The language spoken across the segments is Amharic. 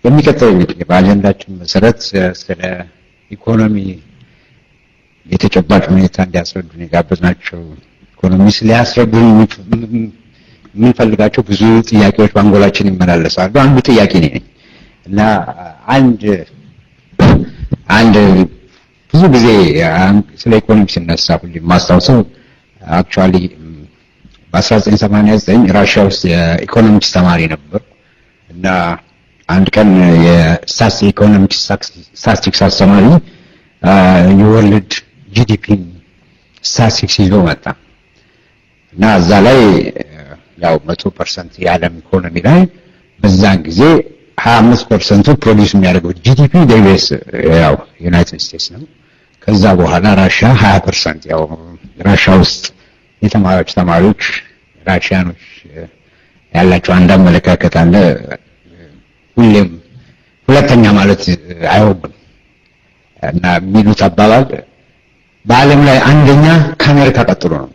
የሚቀጥለው እንግዲህ በአጀንዳችን መሰረት ስለ ኢኮኖሚ የተጨባጭ ሁኔታ እንዲያስረዱን የጋበዝናቸው ኢኮኖሚስት ሊያስረዱን የምንፈልጋቸው ብዙ ጥያቄዎች በአንጎላችን ይመላለሳሉ። አንዱ ጥያቄ ነኝ እና አንድ ብዙ ጊዜ ስለ ኢኮኖሚ ሲነሳ ሁሌ ማስታውሰው አክቹአሊ በ1989 ራሽያ ውስጥ የኢኮኖሚክስ ተማሪ ነበር እና አንድ ቀን የኢኮኖሚክስ ስታቲስቲክስ አስተማሪ የወርልድ ጂዲፒ ስታቲስቲክስ ይዞ መጣ እና እዛ ላይ ያው 100% የዓለም ኢኮኖሚ ላይ በዛን ጊዜ 25% ፕሮዲዩስ የሚያደርገው ጂዲፒ ዩኤስ ያው ዩናይትድ ስቴትስ ነው። ከዛ በኋላ ራሽያ 20% ያው ራሽያ ውስጥ የተማራች ተማሪዎች ራሽያኖች ያላቸው አንድ አመለካከት አለ። ሁሌም ሁለተኛ ማለት አይወዱም እና የሚሉት አባባል በዓለም ላይ አንደኛ ከአሜሪካ ቀጥሎ ነው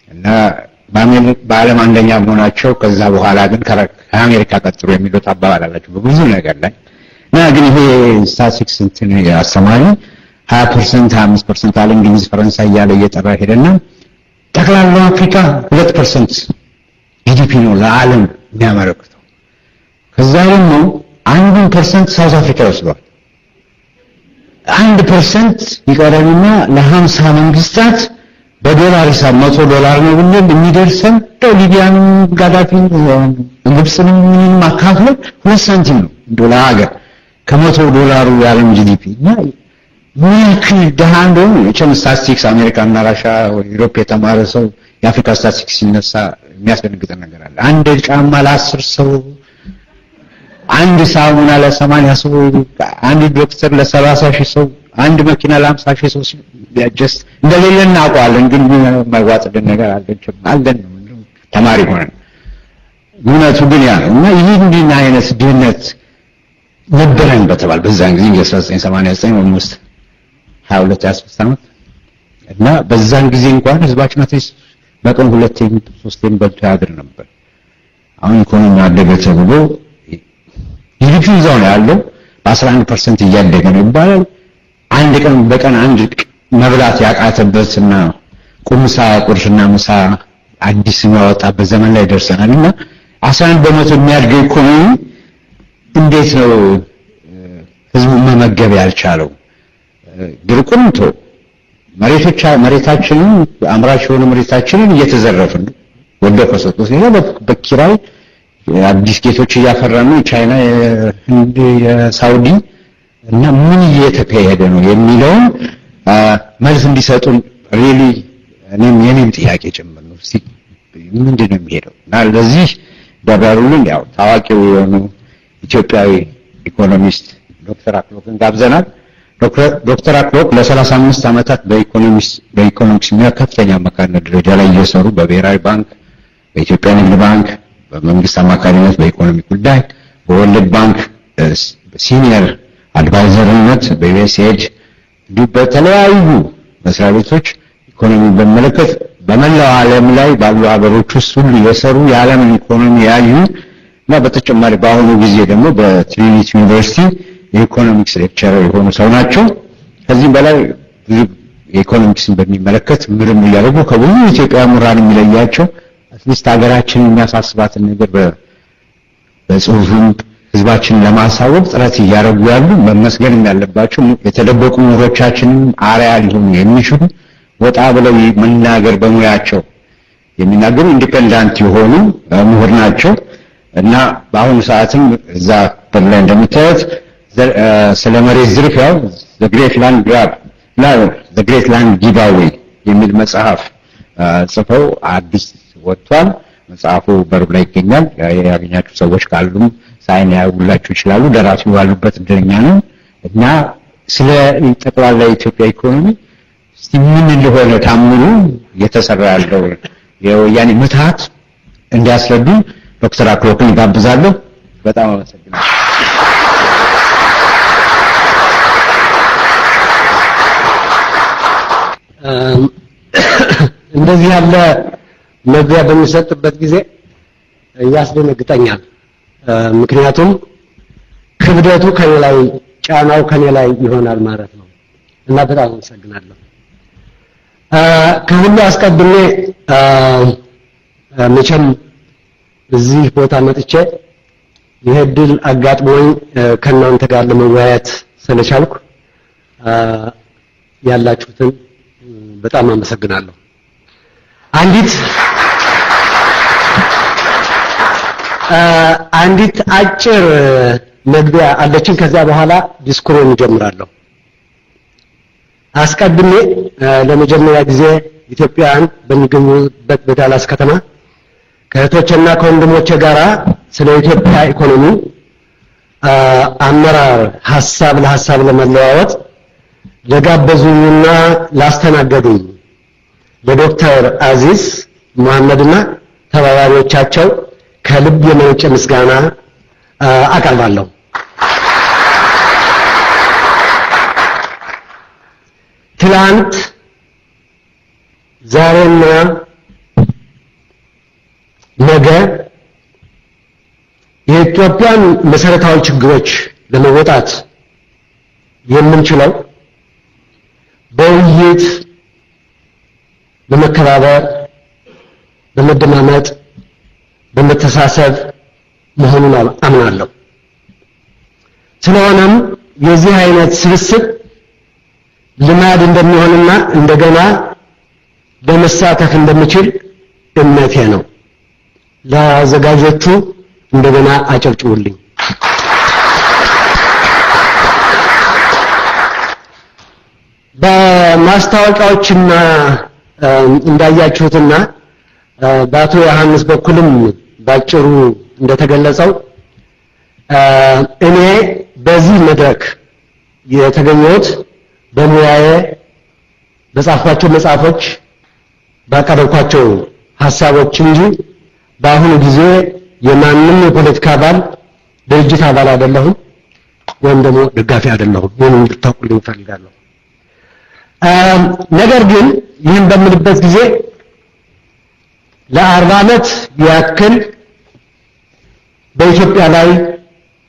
እና በዓለም አንደኛ መሆናቸው ከዛ በኋላ ግን ከአሜሪካ ቀጥሎ የሚሉት አባባል አላቸው በብዙ ነገር ላይ እና ግን ይሄ ስታቲስቲክስ እንትን አስተማሪ 20% 25% አለ እንግሊዝ ፈረንሳይ ያለ እየጠራ ሄደና ጠቅላላው አፍሪካ 2% ጂዲፒ ነው ለዓለም የሚያመረክተው። ከዛ ደግሞ 1% ሳውዝ አፍሪካ ወስዷል። 1% ይቀርና ለ50 መንግስታት በዶላር ሂሳብ $100 ነው ብለን የሚደርሰን ሊቢያን ጋዳፊን ግብፅንም ማካፈል 2 ሳንቲም ነው ዶላር ሀገር ከ$100 የዓለም ጂዲፒ እና ምን ያክል ደሃ እንደሆነ የቸም ስታቲስቲክስ አሜሪካና ራሻ ዩሮፕ የተማረ ሰው የአፍሪካ ስታቲስቲክስ ሲነሳ የሚያስደነግጥ ነገር አለ። አንድ ጫማ ለ10 ሰው፣ አንድ ሳሙና ለ80 ሰው፣ አንድ ዶክተር ለ30,000 ሰው፣ አንድ መኪና ለ50,000 ሰው ቢያጀስ እንደሌለ እናውቃለን። ግን የማይዋጥልን ነገር አለን ተማሪ ሆነን እውነቱ ግን ያ እና ይህን አይነት ድህነት ነበረን በተባለ በዛን ጊዜ 1989 ኦልሞስት 22 ዓመት እና በዛን ጊዜ እንኳን ህዝባችን አትሊስት በቀን 2-3 በልቶ ያድር ነበር። አሁን ኢኮኖሚ አደገ ተብሎ ጂዲፒ ይዘው ነው ያለው በ11% እያደገ ነው ይባላል። አንድ ቀን በቀን አንድ መብላት ያቃተበትና ቁምሳ ቁርስና ምሳ አዲስ የሚያወጣበት ዘመን ላይ ደርሰናልና 11% የሚያድገው ኢኮኖሚ እንዴት ነው ህዝቡ መመገብ ያልቻለው? ድርቁም ቶ መሬታችንን አምራች የሆነ መሬታችንን እየተዘረፍን ወደው ከሰጡት ነው በኪራይ አዲስ ጌቶች እያፈራን ነው ቻይና የህንድ የሳውዲ እና ምን እየተካሄደ ነው የሚለው መልስ እንዲሰጡን ሪሊ የኔም ጥያቄ ጭምር ነው። እስቲ ምንድነው የሚሄደው እና ለዚህ ደራሩልን ያው ታዋቂው የሆኑ ኢትዮጵያዊ ኢኮኖሚስት ዶክተር አክሎግን ጋብዘናል። ዶክተር አክሎግ ለ35 ዓመታት በኢኮኖሚክስ ከፍተኛ አማካሪነት ደረጃ ላይ እየሰሩ በብሔራዊ ባንክ፣ በኢትዮጵያ ንግድ ባንክ በመንግስት አማካሪነት በኢኮኖሚ ጉዳይ፣ በወርልድ ባንክ ሲኒየር አድቫይዘርነት፣ በዩኤስኤድ እንዲሁ በተለያዩ መስሪያ ቤቶች ኢኮኖሚ በመለከት በመላው ዓለም ላይ ባሉ ሀገሮች ውስጥ ሁሉ የሰሩ የዓለምን ኢኮኖሚ ያዩ እና በተጨማሪ በአሁኑ ጊዜ ደግሞ በትሪኒቲ ዩኒቨርሲቲ የኢኮኖሚክስ ሌክቸረር የሆኑ ሰው ናቸው። ከዚህም በላይ ብዙ የኢኮኖሚክስን በሚመለከት ምርምር ያደረጉ ከብዙ ኢትዮጵያ ምሁራን የሚለያቸው አትሊስት ሀገራችንን የሚያሳስባትን ነገር በጽሁፍም ህዝባችንን ለማሳወቅ ጥረት እያደረጉ ያሉ መመስገንም ያለባቸው የተደበቁ ምሁሮቻችንን አርአያ ሊሆኑ የሚችሉ ወጣ ብለው መናገር በሙያቸው የሚናገሩ ኢንዲፔንዳንት የሆኑ ምሁር ናቸው እና በአሁኑ ሰዓትም እዛ በላይ እንደምታዩት ስለ መሬት ዝርፊያው the great land giveaway የሚል መጽሐፍ ጽፈው አዲስ ወጥቷል። መጽሐፉ በሩ ላይ ይገኛል። ያገኛችሁ ሰዎች ካሉም ሳይን ያውላችሁ ይችላሉ። ደራሲው ያሉበት እንደኛ ነው እና ስለ ጠቅላላ ኢትዮጵያ ኢኮኖሚ እስቲ ምን እንደሆነ ታምሩ እየተሰራ ያለው የወያኔ ምትሃት እንዲያስረዱ ዶክተር አክሎግን ጋብዛለሁ። በጣም አመሰግናለሁ። እንደዚህ ያለ መግቢያ በሚሰጥበት ጊዜ ያስደነግጠኛል። ምክንያቱም ክብደቱ ከኔ ላይ ጫናው ከኔ ላይ ይሆናል ማለት ነው እና በጣም አመሰግናለሁ። ከሁሉ አስቀድሜ መቼም እዚህ ቦታ መጥቼ ይሄ ድል አጋጥሞኝ ከናንተ ጋር ለመወያየት ስለቻልኩ ያላችሁትን በጣም አመሰግናለሁ። አንዲት አጭር መግቢያ አለችን። ከዛ በኋላ ዲስኩሩን እንጀምራለሁ። አስቀድሜ ለመጀመሪያ ጊዜ ኢትዮጵያውያን በሚገኙበት በዳላስ ከተማ ከእህቶችና ከወንድሞቼ ጋራ ስለ ኢትዮጵያ ኢኮኖሚ አመራር ሐሳብ ለሐሳብ ለመለዋወጥ ለጋበዙኝና ላስተናገዱኝ ለዶክተር አዚዝ መሐመድና ተባባሪዎቻቸው ከልብ የመነጨ ምስጋና አቀርባለሁ። ትላንት ዛሬና ነገ የኢትዮጵያን መሰረታዊ ችግሮች ለመወጣት የምንችለው በውይይት በመከባበር በመደማመጥ በመተሳሰብ መሆኑን አምናለሁ። ስለሆነም የዚህ አይነት ስብስብ ልማድ እንደሚሆንና እንደገና ለመሳተፍ እንደምችል እምነቴ ነው። ለአዘጋጆቹ እንደገና አጨብጭቡልኝ። በማስታወቂያዎችና እንዳያችሁትና በአቶ ዮሐንስ በኩልም ባጭሩ እንደተገለጸው እኔ በዚህ መድረክ የተገኘሁት በሙያዬ በጻፍኳቸው መጽሐፎች ባቀረብኳቸው ሐሳቦች እንጂ በአሁኑ ጊዜ የማንም የፖለቲካ አባል ድርጅት አባል አይደለሁም ወይም ደግሞ ደጋፊ አይደለሁም። ይህን እንድታውቁልኝ እፈልጋለሁ። ነገር ግን ይህን በምልበት ጊዜ ለ40 ዓመት ያክል በኢትዮጵያ ላይ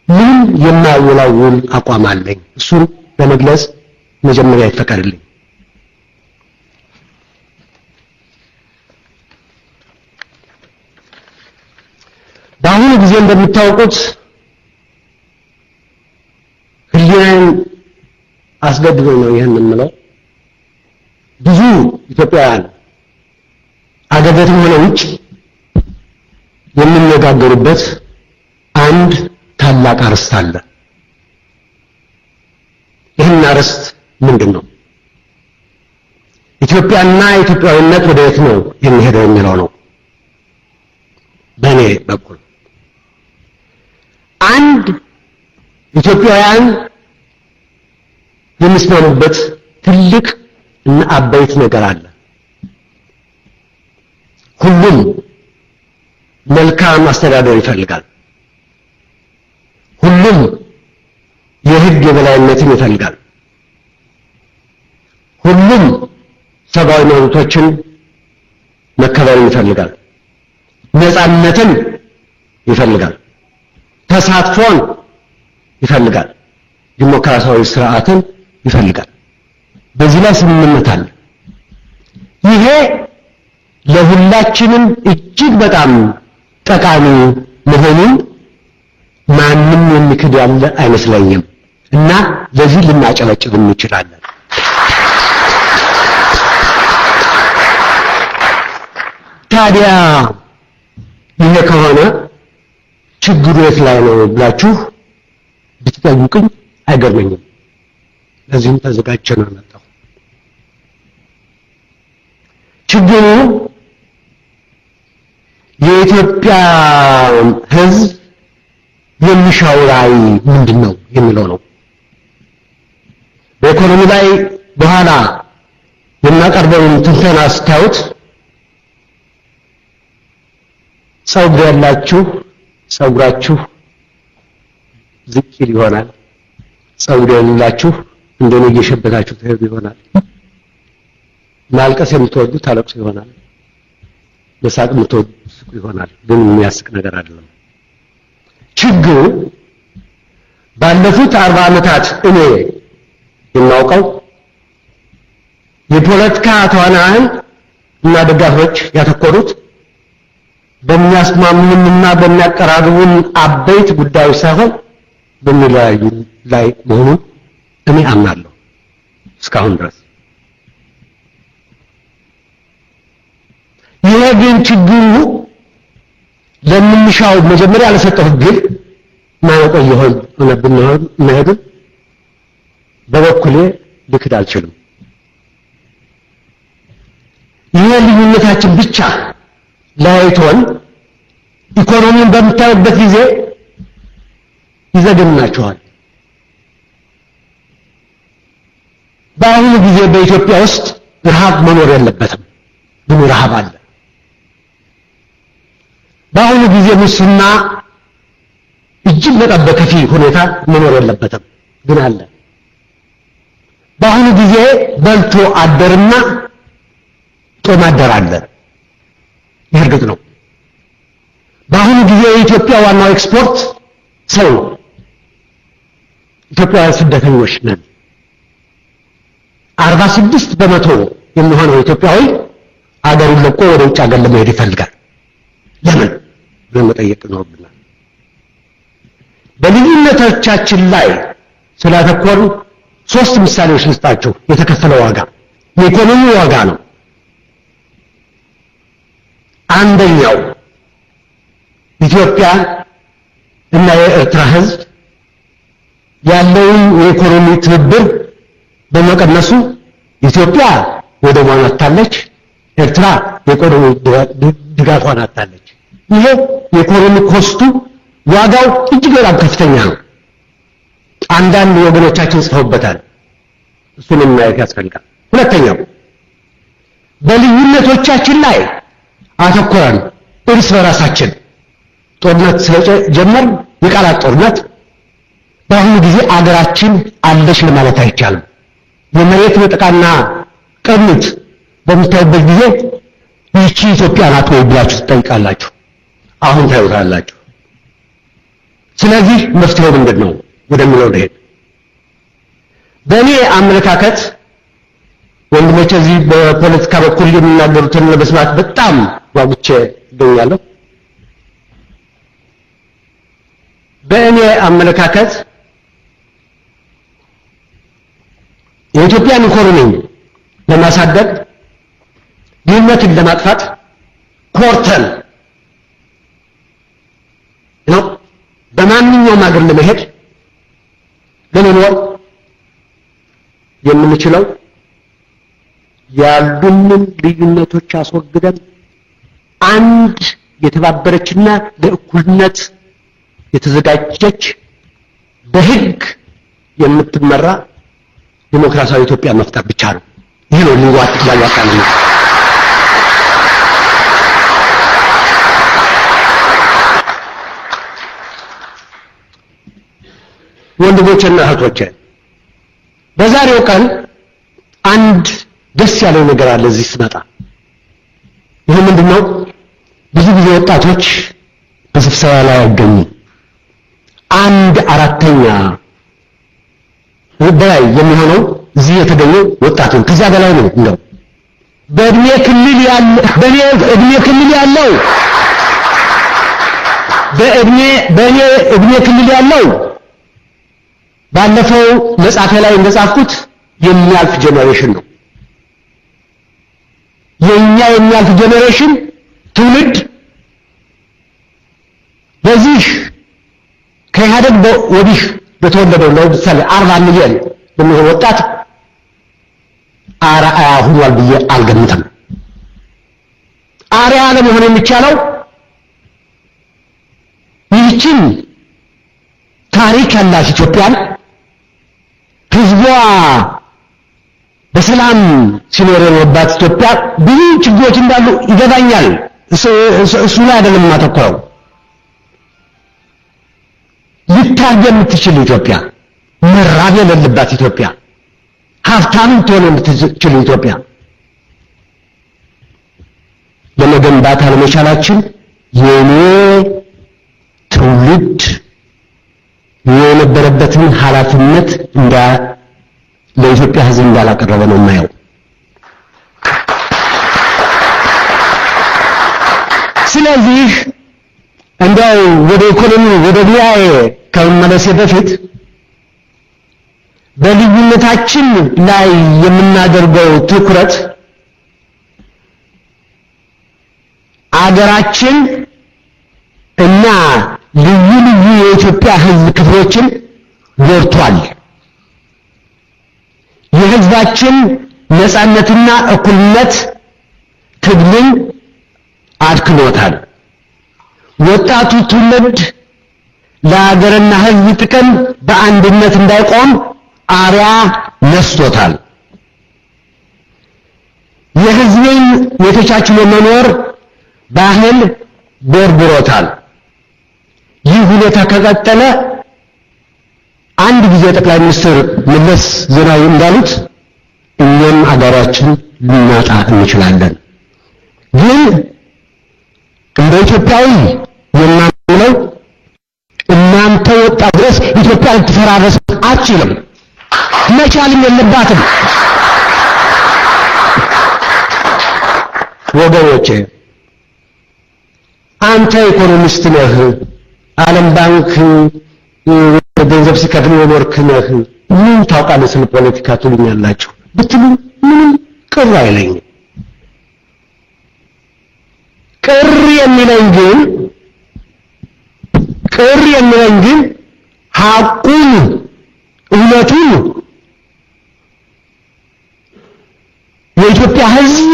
ምን የማይወላውል አቋም አለኝ። እሱን በመግለጽ መጀመሪያ ይፈቀድልኝ። በአሁኑ ጊዜ እንደምታውቁት ህሊናን አስገድዶ ነው ይህን የምለው። ብዙ ኢትዮጵያውያን አገር ቤትም ሆነ ውጭ የሚነጋገሩበት አንድ ታላቅ አርዕስት አለ። ይህን አርዕስት ምንድነው? ኢትዮጵያና ኢትዮጵያዊነት ወዴት ነው የሚሄደው የሚለው ነው። በእኔ በኩል አንድ ኢትዮጵያውያን የሚስማሙበት ትልቅ እና አበይት ነገር አለ። ሁሉም መልካም አስተዳደር ይፈልጋል። ሁሉም የህግ የበላይነትን ይፈልጋል። ሁሉም ሰብአዊ መብቶችን መከበርን ይፈልጋል። ነፃነትን ይፈልጋል። ተሳትፎን ይፈልጋል። ዲሞክራሲያዊ ስርዓትን ይፈልጋል። በዚህ ላይ ስምምነት አለ። ይሄ ለሁላችንም እጅግ በጣም ጠቃሚ መሆኑን ማንም የሚክድ ያለ አይመስለኝም እና ለዚህ ልናጨበጭብ እንችላለን። ታዲያ ይሄ ከሆነ ችግሩ የት ላይ ነው ብላችሁ ብትጠይቁኝ አይገርመኝም። ለዚህም ተዘጋጅቼ ነው የመጣው። ችግሩ የኢትዮጵያ ሕዝብ የሚሻው ራዕይ ምንድነው የሚለው ነው። በኢኮኖሚ ላይ በኋላ የማቀርበውን ትንተና ስታዩት ጸጉር ያላችሁ ጸጉራችሁ ዝቅ ይል ይሆናል። ጸጉር የሌላችሁ እንደኔ እየሸበታችሁ ትሄዱ ይሆናል። ማልቀስ የምትወዱ ታለቅሱ ይሆናል። መሳቅ የምትወዱ ትስቁ ይሆናል። ግን የሚያስቅ ነገር አይደለም። ችግሩ ላለፉት 40 ዓመታት እኔ የማውቀው የፖለቲካ ተዋናያን እና ደጋፊዎች ያተኮሩት በሚያስማሙንና በሚያቀራርቡን አበይት ጉዳዮች ሳይሆን በሚለያዩ ላይ መሆኑን እኔ አምናለሁ እስካሁን ድረስ። ይሄ ግን ችግሩ ለምንሻው መጀመሪያ ለሰጠው ግን ማቆይ ይሆን መሄዱ በበኩሌ ልክድ አልችልም። ይሄ ልዩነታችን ብቻ ላይቶን ኢኮኖሚን በምታዩበት ጊዜ ይዘገናቸዋል። በአሁኑ ጊዜ በኢትዮጵያ ውስጥ ረሃብ መኖር የለበትም፣ ግን ረሃብ አለ። በአሁኑ ጊዜ ሙስና እጅግ በጣም በከፊ ሁኔታ መኖር የለበትም፣ ግን አለ። በአሁኑ ጊዜ በልቶ አደርና ጦም አደር አለ። ይህ እርግጥ ነው። በአሁኑ ጊዜ የኢትዮጵያ ዋናው ኤክስፖርት ሰው ኢትዮጵያውያን ስደተኞች ነን። 46% የሚሆነው ኢትዮጵያዊ አገሩን ለቆ ወደ ውጭ ሀገር ለመሄድ ይፈልጋል። ለምን ለመጠየቅ ይኖርብናል። በልዩነቶቻችን ላይ ስላተኮሩ 3 ምሳሌዎች ልስጣችሁ። የተከፈለው ዋጋ የኢኮኖሚ ዋጋ ነው። አንደኛው ኢትዮጵያ እና የኤርትራ ሕዝብ ያለውን የኢኮኖሚ ትብብር በመቀነሱ ኢትዮጵያ ወደቧን አጣለች፣ ኤርትራ የኢኮኖሚ ድጋፏን አጣለች። ይሄ የኢኮኖሚ ኮስቱ ዋጋው እጅግ በጣም ከፍተኛ ነው። አንዳንድ ወገኖቻችን ጽፈውበታል። እሱንም ማየት ያስፈልጋል። ሁለተኛው በልዩነቶቻችን ላይ አተኮረን እርስ በራሳችን ጦርነት ስለጀመር የቃላት ጦርነት በአሁኑ ጊዜ አገራችን አለች ለማለት አይቻልም። የመሬት ነጠቃና ቅኝት በምታዩበት ጊዜ ይህቺ ኢትዮጵያ ናት ወይ ብላችሁ ትጠይቃላችሁ። አሁን ታዩታላችሁ። ስለዚህ መፍትሄው ምንድን ነው ወደሚለው ልሄድ። በእኔ አመለካከት ወንድሞቼ እዚህ በፖለቲካ በኩል የሚናገሩትን ለመስማት በጣም ጓጉቼ እገኛለሁ። በእኔ አመለካከት የኢትዮጵያን ኢኮኖሚ ለማሳደግ ድህነትን ለማጥፋት ኮርተን ነው በማንኛውም ሀገር ለመሄድ ለመኖር የምንችለው ያሉንን ልዩነቶች አስወግደን አንድ የተባበረችና ለእኩልነት የተዘጋጀች በህግ የምትመራ ዲሞክራሲያዊ ኢትዮጵያ መፍጠር ብቻ ነው። ይሄ ነው ሊዋጥ ያዋጣል። ወንድሞቼና እህቶቼ በዛሬው ቀን አንድ ደስ ያለው ነገር አለ እዚህ ስመጣ። ይሄ ምንድነው? ብዙ ጊዜ ወጣቶች በስብሰባ ላይ አይገኙም። 1/4 በላይ የሚሆነው እዚህ የተገኘው ወጣት ነው። ከዛ በላይ ነው እንደው በእድሜ ክልል ያለው ባለፈው መጽሐፌ ላይ እንደጻፍኩት የሚያልፍ ጄኔሬሽን ነው። የኛ የሚያልፍ ጄኔሬሽን ትውልድ በዚህ ከኢህአደግ ወዲህ በተወለደው ለምሳሌ 40 ሚሊዮን የሚሆን ወጣት አርአያ ሆኗል ብዬ አልገምትም። አርአያ ለመሆን የሚቻለው ይህችን ታሪክ ያላት ኢትዮጵያን ህዝቧ በሰላም ሲኖር የነበራት ኢትዮጵያ ብዙ ችግሮች እንዳሉ ይገባኛል። እሱ ላይ አይደለም ማተኮረው። ልታገኝ የምትችል ኢትዮጵያ፣ መራብ የሌለባት ኢትዮጵያ፣ ሀብታም ትሆን የምትችል ኢትዮጵያ ለመገንባት አለመቻላችን የኔ ትውልድ የኔ የነበረበትን ኃላፊነት ለኢትዮጵያ ሕዝብ እንዳላቀረበ ነው የማየው። ስለዚህ እንደው ወደ ኢኮኖሚ ወደ ቢያዬ ከመመለሴ በፊት በልዩነታችን ላይ የምናደርገው ትኩረት አገራችን እና ልዩ ልዩ የኢትዮጵያ ሕዝብ ክፍሎችን ጎድቷል። የሕዝባችን ነጻነትና እኩልነት ትግልን አድክሞታል። ወጣቱ ትውልድ ለሀገርና ሕዝብ ጥቅም በአንድነት እንዳይቆም አሪያ ነስቶታል። የሕዝብን የተቻችሎ መኖር ባህል ቦርብሮታል። ይህ ሁኔታ ከቀጠለ አንድ ጊዜ ጠቅላይ ሚኒስትር መለስ ዜናዊ እንዳሉት እኛም አገራችን ልናጣ እንችላለን። ግን እንደ ኢትዮጵያዊ የማምነው እናንተ ወጣት ድረስ ኢትዮጵያ ልትፈራረስ አትችልም፣ መቻልም የለባትም። ወገኖቼ አንተ ኢኮኖሚስት ነህ፣ ዓለም ባንክ ገንዘብ ሲከፍል የኖርክ ነህ፣ ምን ታውቃለህ ስለ ፖለቲካ ትሉኛላችሁ ብትሉ ምንም ቅር አይለኝም። ቅር የሚለኝ ግን ሐቁን እውነቱን የኢትዮጵያ ሕዝብ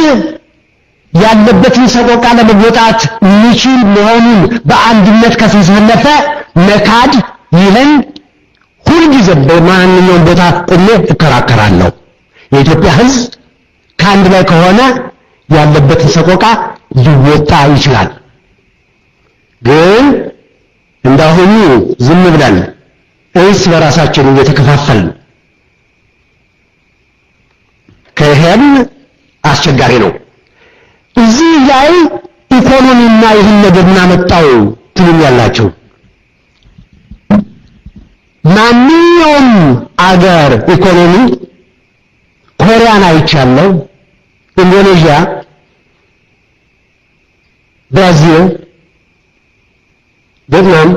ያለበትን ሰቆቃ ለመወጣት የሚችል መሆኑን በአንድነት ከተሰለፈ መካድ ይህን ሁልጊዜ በማንኛውም ቦታ ቆሜ እከራከራለሁ። የኢትዮጵያ ሕዝብ ከአንድ ላይ ከሆነ ያለበትን ሰቆቃ ሊወጣ ይችላል። ግን እንዳሁኑ ዝም ብለን እርስ በራሳችን እየተከፋፈልን ከሄድን አስቸጋሪ ነው። እዚህ ላይ ኢኮኖሚና ይህን ነገር እናመጣው ትሉኛላችሁ። ማንኛውም አገር ኢኮኖሚ ኮሪያን አይቻለሁ፣ ኢንዶኔዥያ፣ ብራዚል፣ ቪየትናም፣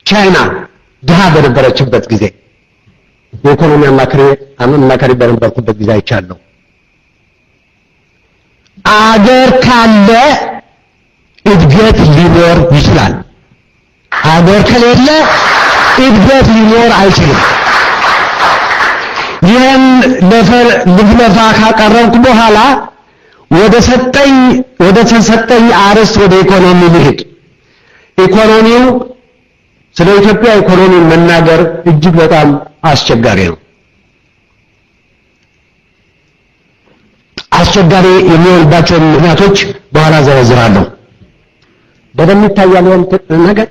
ቻይና ድሃ በነበረችበት ጊዜ የኢኮኖሚ አማካሪ በነበርኩበት ጊዜ አይቻለሁ። አገር ካለ እድገት ሊኖር ይችላል። አገር ከሌለ እድገት ሊኖር አይችልም። ይህን ልፍለፋ ካቀረብኩ በኋላ ወደ ተሰጠኝ አርዕስት ወደ ኢኮኖሚ ልሂድ። ኢኮኖሚው ስለ ኢትዮጵያ ኢኮኖሚ መናገር እጅግ በጣም አስቸጋሪ ነው። አስቸጋሪ የሚሆንባቸው ምክንያቶች በኋላ ዘረዝራለሁ። በደንብ ይታያል ነገር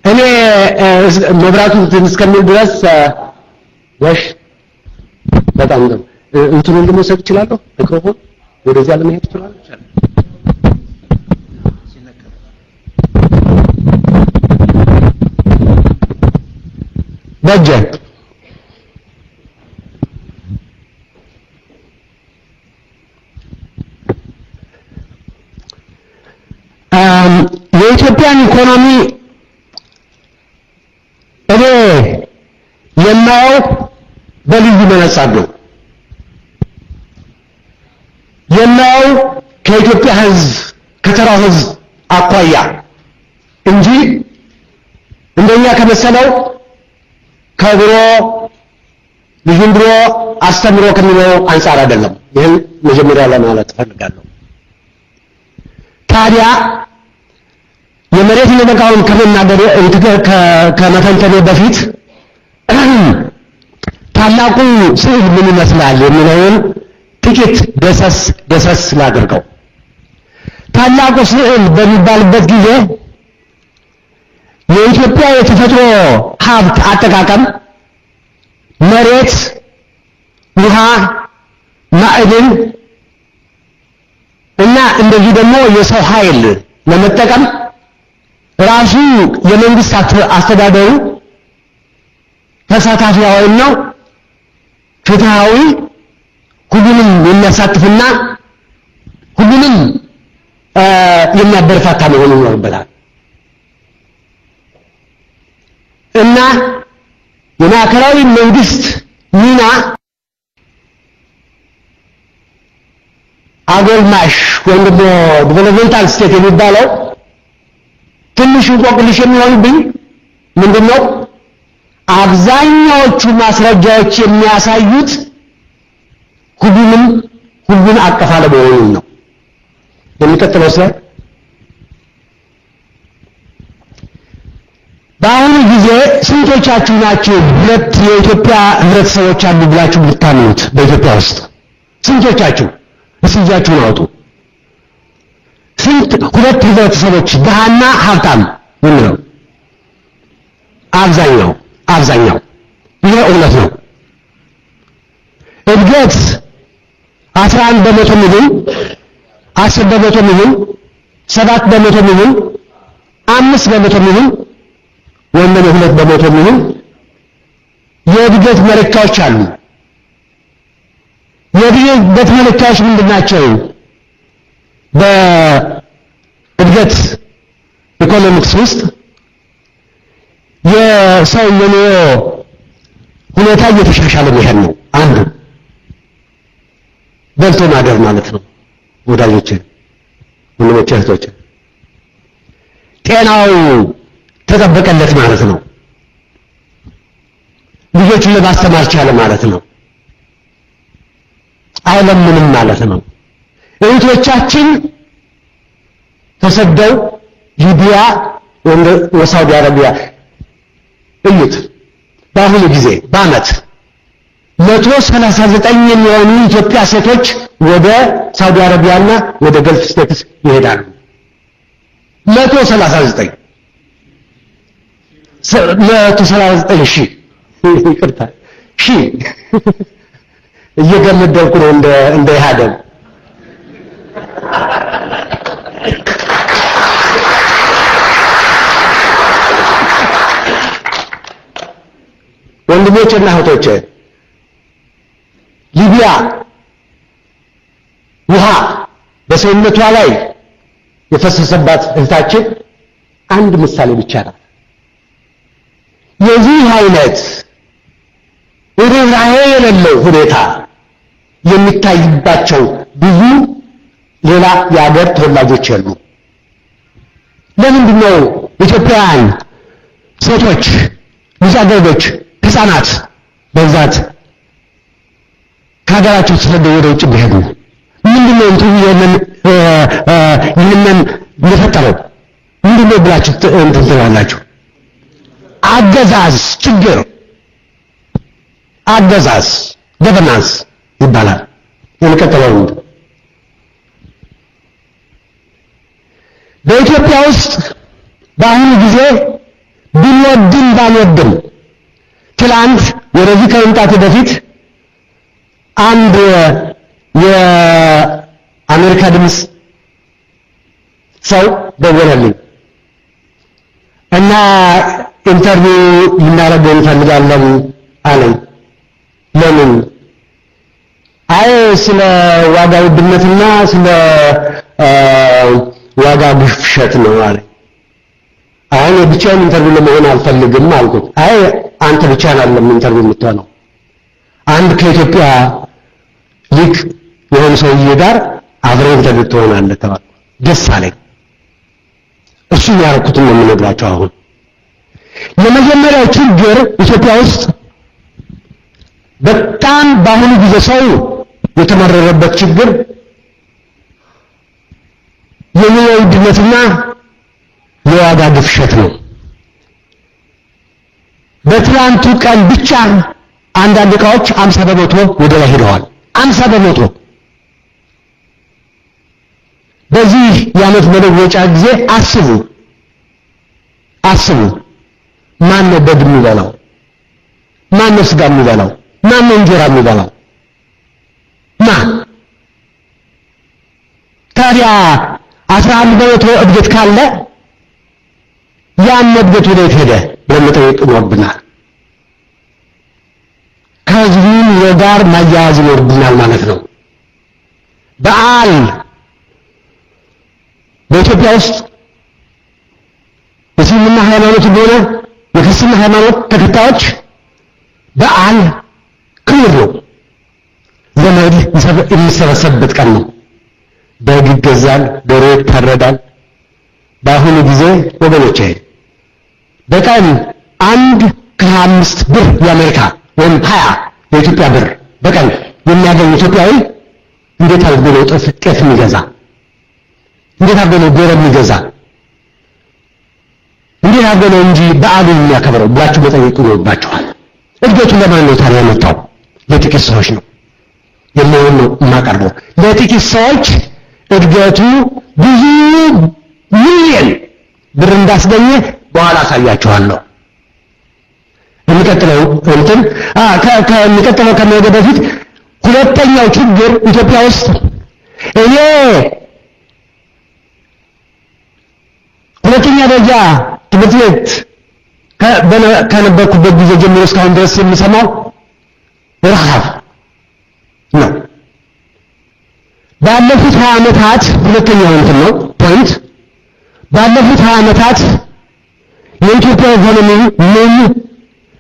እኔ መብራቱ እስከሚል ድረስ ወሽ በጣም ነው እንትኑን ልመሰጥ እችላለሁ። ሚክሮፎን ወደዚያ ለመሄድ ይችላል። በጀ የኢትዮጵያን ኢኮኖሚ እኔ የማየው በልዩ መነጽር ነው። የማየው ከኢትዮጵያ ሕዝብ ከተራው ሕዝብ አኳያ እንጂ እንደኛ ከመሰለው ከብሮ ልጅን ብሎ አስተምሮ ከሚለው አንፃር አይደለም። ይህን መጀመሪያ ለማለት እፈልጋለሁ። ታዲያ የመሬት ነጠቃውን ከመተንተኔ በፊት ታላቁ ስዕል ምን ይመስላል የሚለውን ጥቂት ደሰስ ላድርገው። ታላቁ ስዕል በሚባልበት ጊዜ የኢትዮጵያ የተፈጥሮ ሀብት አጠቃቀም መሬት፣ ውሃ፣ ማዕድን እና እንደዚህ ደግሞ የሰው ኃይል ለመጠቀም ራሱ የመንግስት አስተዳደሩ ተሳታፊያዊ ነው ፍትሃዊ ሁሉንም የሚያሳትፍና ሁሉንም የሚያበረታታ መሆን ይኖርበታል እና የማዕከላዊ መንግስት ሚና አገልማሽ ወይም ደግሞ ዲቨሎፕመንታል ስቴት የሚባለው ትንሽ እንቆቅልሽ የሚሆንብኝ ምንድነው አብዛኛዎቹ ማስረጃዎች የሚያሳዩት ሁሉን አቀፍ አለመሆኑን ነው የሚከተለው ስላይድ በአሁኑ ጊዜ ስንቶቻችሁ ናችሁ ሁለት የኢትዮጵያ ህብረተሰቦች አሉ ብላችሁ ብታምኑት በኢትዮጵያ ውስጥ ስንቶቻችሁ እስያችሁን አውጡ ስንት ሁለት ህብረተሰቦች ድሃና ሀብታም ምንድነው አብዛኛው ይሄ እውነት ነው እድገት 11 በመቶ ሚሆን 10 በመቶ ሚሆን 7 በመቶ ሚሆን 5 በመቶ ሚሆን ወይም 2 በመቶ ሚሆን የእድገት መለኪያዎች አሉ የእድገት መለኪያዎች ምንድናቸው በእድገት ኢኮኖሚክስ ውስጥ የሰው የኑሮ ሁኔታ እየተሻሻለ መሄድ ነው አንዱ በልቶ ማደር ማለት ነው ወዳጆቼ ወንድሞቼ እህቶቼ ጤናው ተጠበቀለት ማለት ነው ልጆቹን ለማስተማር ቻለ ማለት ነው አይለምንም ማለት ነው እህቶቻችን ተሰደው ሊቢያ ወደ ሳውዲ አረቢያ እዩት በአሁኑ ጊዜ በአመት 139 የሚሆኑ ኢትዮጵያ ሴቶች ወደ ሳውዲ አረቢያና ወደ ገልፍ ስቴትስ ይሄዳሉ 139 ሺህ ይቅርታ ሺህ እየገመደልኩ ነው እንደ ኢህአደግ ወንድሞቼና እህቶቼ ሊቢያ ውሃ በሰውነቷ ላይ የፈሰሰባት እህታችን አንድ ምሳሌ ብቻ ናት የዚህ አይነት ርኅራኄ የሌለው ሁኔታ የሚታይባቸው ብዙ ሌላ የአገር ተወላጆች አሉ ለምንድን ነው ኢትዮጵያውያን ሴቶች ልጃገረዶች ህፃናት በብዛት ከሀገራቸው ተሰደው ወደ ውጭ ቢሄዱ ምንድነው ይህንን የፈጠረው ምንድነው ብላችሁ ትላላችሁ አገዛዝ ችግር አገዛዝ ገቨርናንስ ይባላል የሚከተለው በኢትዮጵያ ውስጥ በአሁኑ ጊዜ ብንወድም ባንወድም ትላንት ወደዚህ ከመምጣቴ በፊት አንድ የአሜሪካ ድምፅ ሰው ደወለልኝ እና ኢንተርቪው ልናደርግ እንፈልጋለን አለኝ ለምን አይ ስለ ዋጋ ውድነትና ስለ ዋጋ ግሽበት ነው አለኝ አይ ብቻዬን ኢንተርቪው ለመሆን አልፈልግም አልኩት አይ አንተ ብቻህን አይደለም ኢንተርቪው የምትሆነው አንድ ከኢትዮጵያ ሊቅ የሆነ ሰውዬ ጋር አብረን ኢንተርቪው ትሆናለህ ተባልኩ ደስ አለኝ እሱ ያረኩትን ነው የምነግራቸው አሁን የመጀመሪያው ችግር ኢትዮጵያ ውስጥ በጣም በአሁኑ ጊዜ ሰው የተመረረበት ችግር የኑሮ ውድነትና የዋጋ ግሽበት ነው በትላንቱ ቀን ብቻ አንዳንድ ዕቃዎች 50 በመቶ ወደ ላይ ሄደዋል 50 በመቶ በዚህ የዓመት መለወጫ ጊዜ አስቡ ማን ነው በግ የሚበላው ማን ነው ስጋ የሚበላው ማን ነው እንጀራ የሚበላው ታዲያ 11% እድገት ካለ ያን እድገት ወዴት ሄደ ብለን መጠየቅ ይኖርብናል። ከህዝቡ ጋር ማያያዝ ይኖርብናል ማለት ነው። በዓል በኢትዮጵያ ውስጥ የእስልምና ሃይማኖት ሆነ የክርስትና ሃይማኖት ተከታዮች በዓል ክብር ነው። ዘመድ የሚሰበሰብበት ቀን ነው። በግ ይገዛል፣ ዶሮ ይታረዳል። በአሁኑ ጊዜ ወገኖቼ በቀን 1.5 ብር የአሜሪካ ወይም 20 የኢትዮጵያ ብር በቀን የሚያገኝ ኢትዮጵያዊ እንዴት አድርጎ ነው ጤፍ የሚገዛ? እንዴት አድርጎ ነው ዶሮ የሚገዛ? እንዴት አድርጎ ነው እንጂ በዓሉን የሚያከብረው ብላችሁ መጠየቅ ይኖርባችኋል። እድገቱን ለማን ነው ታዲያ የመጣው? ለጥቂት ሰዎች ነው የሚሆን ነው የማቀርበው። ለጥቂት ሰዎች እድገቱ ብዙ ሚሊዮን ብር እንዳስገኘ በኋላ አሳያችኋለሁ። የሚቀጥለው ከመሄድ በፊት ሁለተኛው ችግር ኢትዮጵያ ውስጥ እኔ ሁለተኛ ደረጃ ትምህርት ቤት ከነበርኩበት ጊዜ ጀምሮ እስካሁን ድረስ የምሰማው ረሃብ ነው። ባለፉት 20 ዓመታት ሁለተኛው ነው ፖይንት ባለፉት 20 ዓመታት የኢትዮጵያ ኢኮኖሚ ምን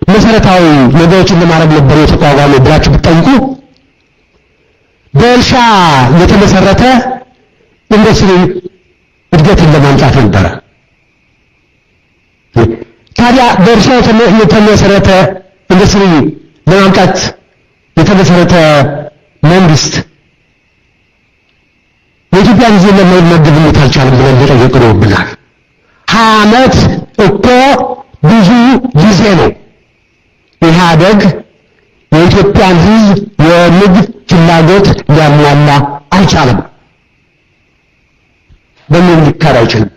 መሰረታዊ ነገሮችን ለማድረግ ነበር የተቋቋመው ብላችሁ ብትጠይቁ በእርሻ የተመሰረተ ኢንዱስትሪ እድገትን ለማምጣት ነበር። ታዲያ በእርሻ የተመሰረተ ኢንዱስትሪ ለማምጣት የተመሰረተ መንግስት የኢትዮጵያ ጊዜ ለመመገብነት አልቻለም ብለን ተጠየቁ ነው ብላል። 20 ዓመት እኮ ብዙ ጊዜ ነው። ኢህአደግ የኢትዮጵያን ህዝብ የምግብ ፍላጎት ሊያሟላ አልቻለም። በምን ሊካድ አይችልም?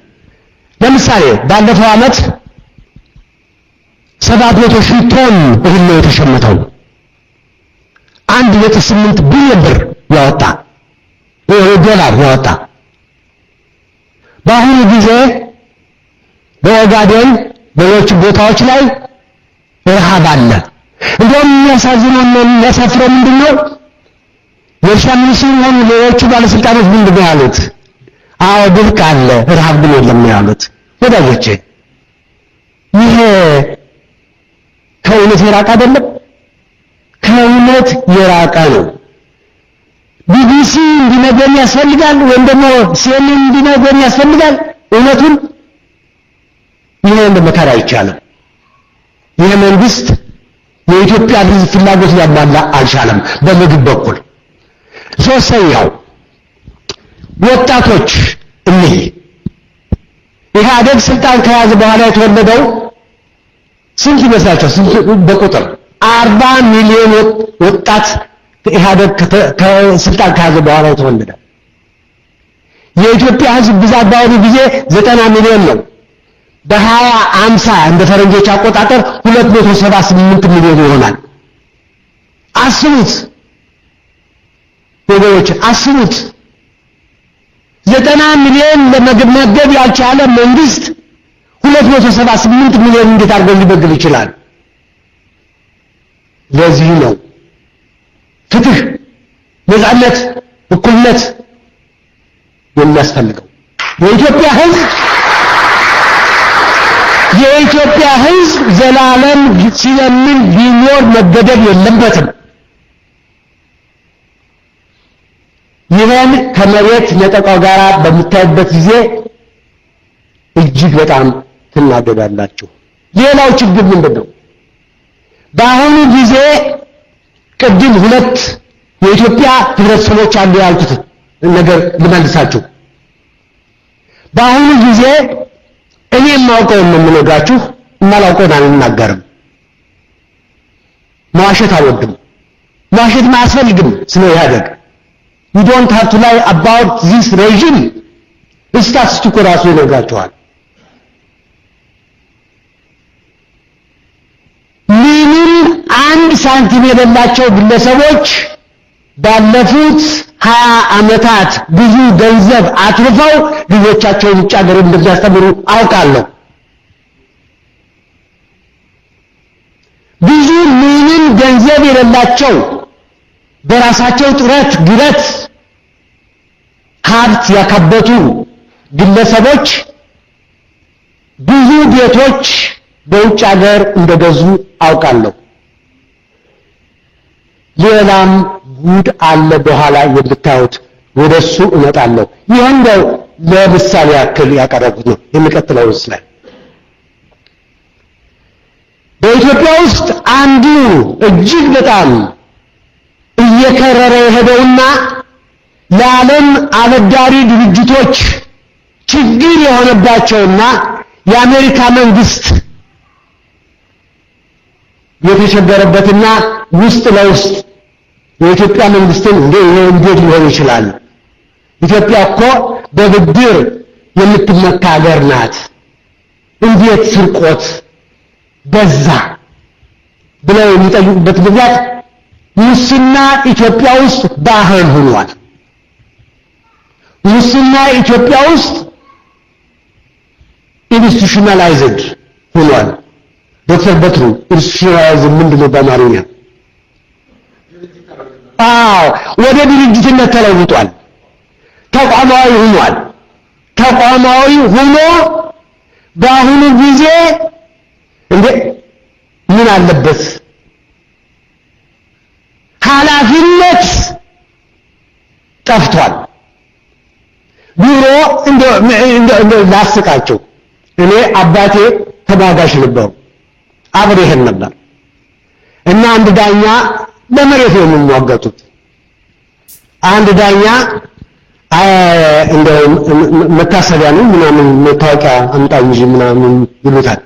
ለምሳሌ ባለፈው ዓመት 700 ሺህ ቶን እህል ነው የተሸመተው። 1.8 ቢሊዮን ብር ያወጣ ዶላር ያወጣ። በአሁኑ ጊዜ በኦጋዴን በሌሎች ቦታዎች ላይ ረሃብ አለ። እንደውም የሚያሳዝነውና የሚያሳፍረው ምንድነው? የእርሻ ሚኒስትሩ ሆኑ ሌሎቹ ባለስልጣኖች ምንድነው ያሉት? አዎ ድርቅ አለ፣ ረሃብ ግን የለም ያሉት። ወዳጆቼ ይሄ ከእውነት የራቀ አይደለም? ከእውነት የራቀ ነው። ቢቢሲ እንዲነገር ያስፈልጋል ወይም ደግሞ ሲኤንኤን እንዲነገር ያስፈልጋል እውነቱን? ይሄን ለመካድ አይቻልም። ይሄ መንግስት የኢትዮጵያ ህዝብ ፍላጎት ሊያሟላ አልቻለም በምግብ በኩል። ሶስተኛው ወጣቶች ኢህአደግ ስልጣን ከያዘ በኋላ የተወለደው ስንት ይመስላችኋል? ስንት በቁጥር 40 ሚሊዮን ወጣት ኢህአደግ ከስልጣን ከያዘ በኋላ የተወለደ። የኢትዮጵያ ህዝብ ብዛት በአሁኑ ጊዜ 90 ሚሊዮን ነው። በ2050 እንደ ፈረንጆች አቆጣጠር 278 ሚሊዮን ይሆናል። አስቡት ወገኖች፣ አስቡት 90 ሚሊዮን ለመገብ ያልቻለ መንግስት 278 ሚሊዮን እንዴት አድርጎ ሊበግል ይችላል? ለዚህ ነው ፍትህ፣ ነፃነት፣ እኩልነት የሚያስፈልገው። የኢትዮጵያ ህዝብ ዘላለም ሲለምን ቢኖር መገደል የለበትም። ይህን ከመሬት ነጠቃው ጋር በምታዩበት ጊዜ እጅግ በጣም ትናደዳላችሁ። ሌላው ችግር ምንድነው? በአሁኑ ጊዜ ቅድም ሁለት የኢትዮጵያ ህብረተሰቦች አሉ ያልኩት ነገር ልመልሳችሁ። በአሁኑ ጊዜ እኔ የማውቀውን ነው የምነግራችሁ፣ የማላውቀውን አልናገርም። መዋሸት አልወድም፣ መዋሸት አያስፈልግም። ስለ ኢህአደግ you don't have to lie about this regime። ስታቲስቲኩ ራሱ ይነግራችኋል። ምንም አንድ ሳንቲም የሌላቸው ግለሰቦች ባለፉት 20 ዓመታት ብዙ ገንዘብ አትርፈው ልጆቻቸውን ውጭ ሀገር እንደሚያስተምሩ አውቃለሁ። ብዙ ምንም ገንዘብ የሌላቸው በራሳቸው ጥረት ግረት ሀብት ያካበቱ ግለሰቦች ብዙ ቤቶች በውጭ ሀገር እንደገዙ አውቃለሁ። ሌላም ጉድ አለ በኋላ የምታዩት ወደሱ እመጣለሁ። ይሄን ለምሳሌ ያክል ያቀረቡት ነው። የሚቀጥለው ስላይድ በኢትዮጵያ ውስጥ አንዱ እጅግ በጣም እየከረረ የሄደውና ለዓለም አበዳሪ ድርጅቶች ችግር የሆነባቸውና የአሜሪካ መንግስት የተቸገረበትና ውስጥ ለውስጥ የኢትዮጵያ መንግስትን እንዴት ሊሆን ይችላል? ኢትዮጵያ እኮ በብድር የምትመካ ሀገር ናት። እንዴት ስርቆት በዛ ብለው የሚጠይቁበት ምክንያት ሙስና ኢትዮጵያ ውስጥ ባህል ሆኗል። ሙስና ኢትዮጵያ ውስጥ ኢንስቲቱሽናላይዝድ ሆኗል። ዶክተር በትሩ ኢንስቲቱሽናላይዝድ ምንድነው በአማርኛ? ወደ ድርጅትነት ተለውጧል። ተቋማዊ ሆኗል። ተቋማዊ ሆኖ በአሁኑ ጊዜ ምን አለበት ኃላፊነት ጠፍቷል። ቢሮ እንደ ላስቃቸው እኔ አባቴ ተባጋሽ ነበሩ፣ አብሬ ሄድ ነበር እና አንድ ዳኛ በመሬት ነው የሚሟገቱት። አንድ ዳኛ እንደው መታሰቢያ ነው ምናምን መታወቂያ አምጣ እንጂ ምናምን ይሉታል።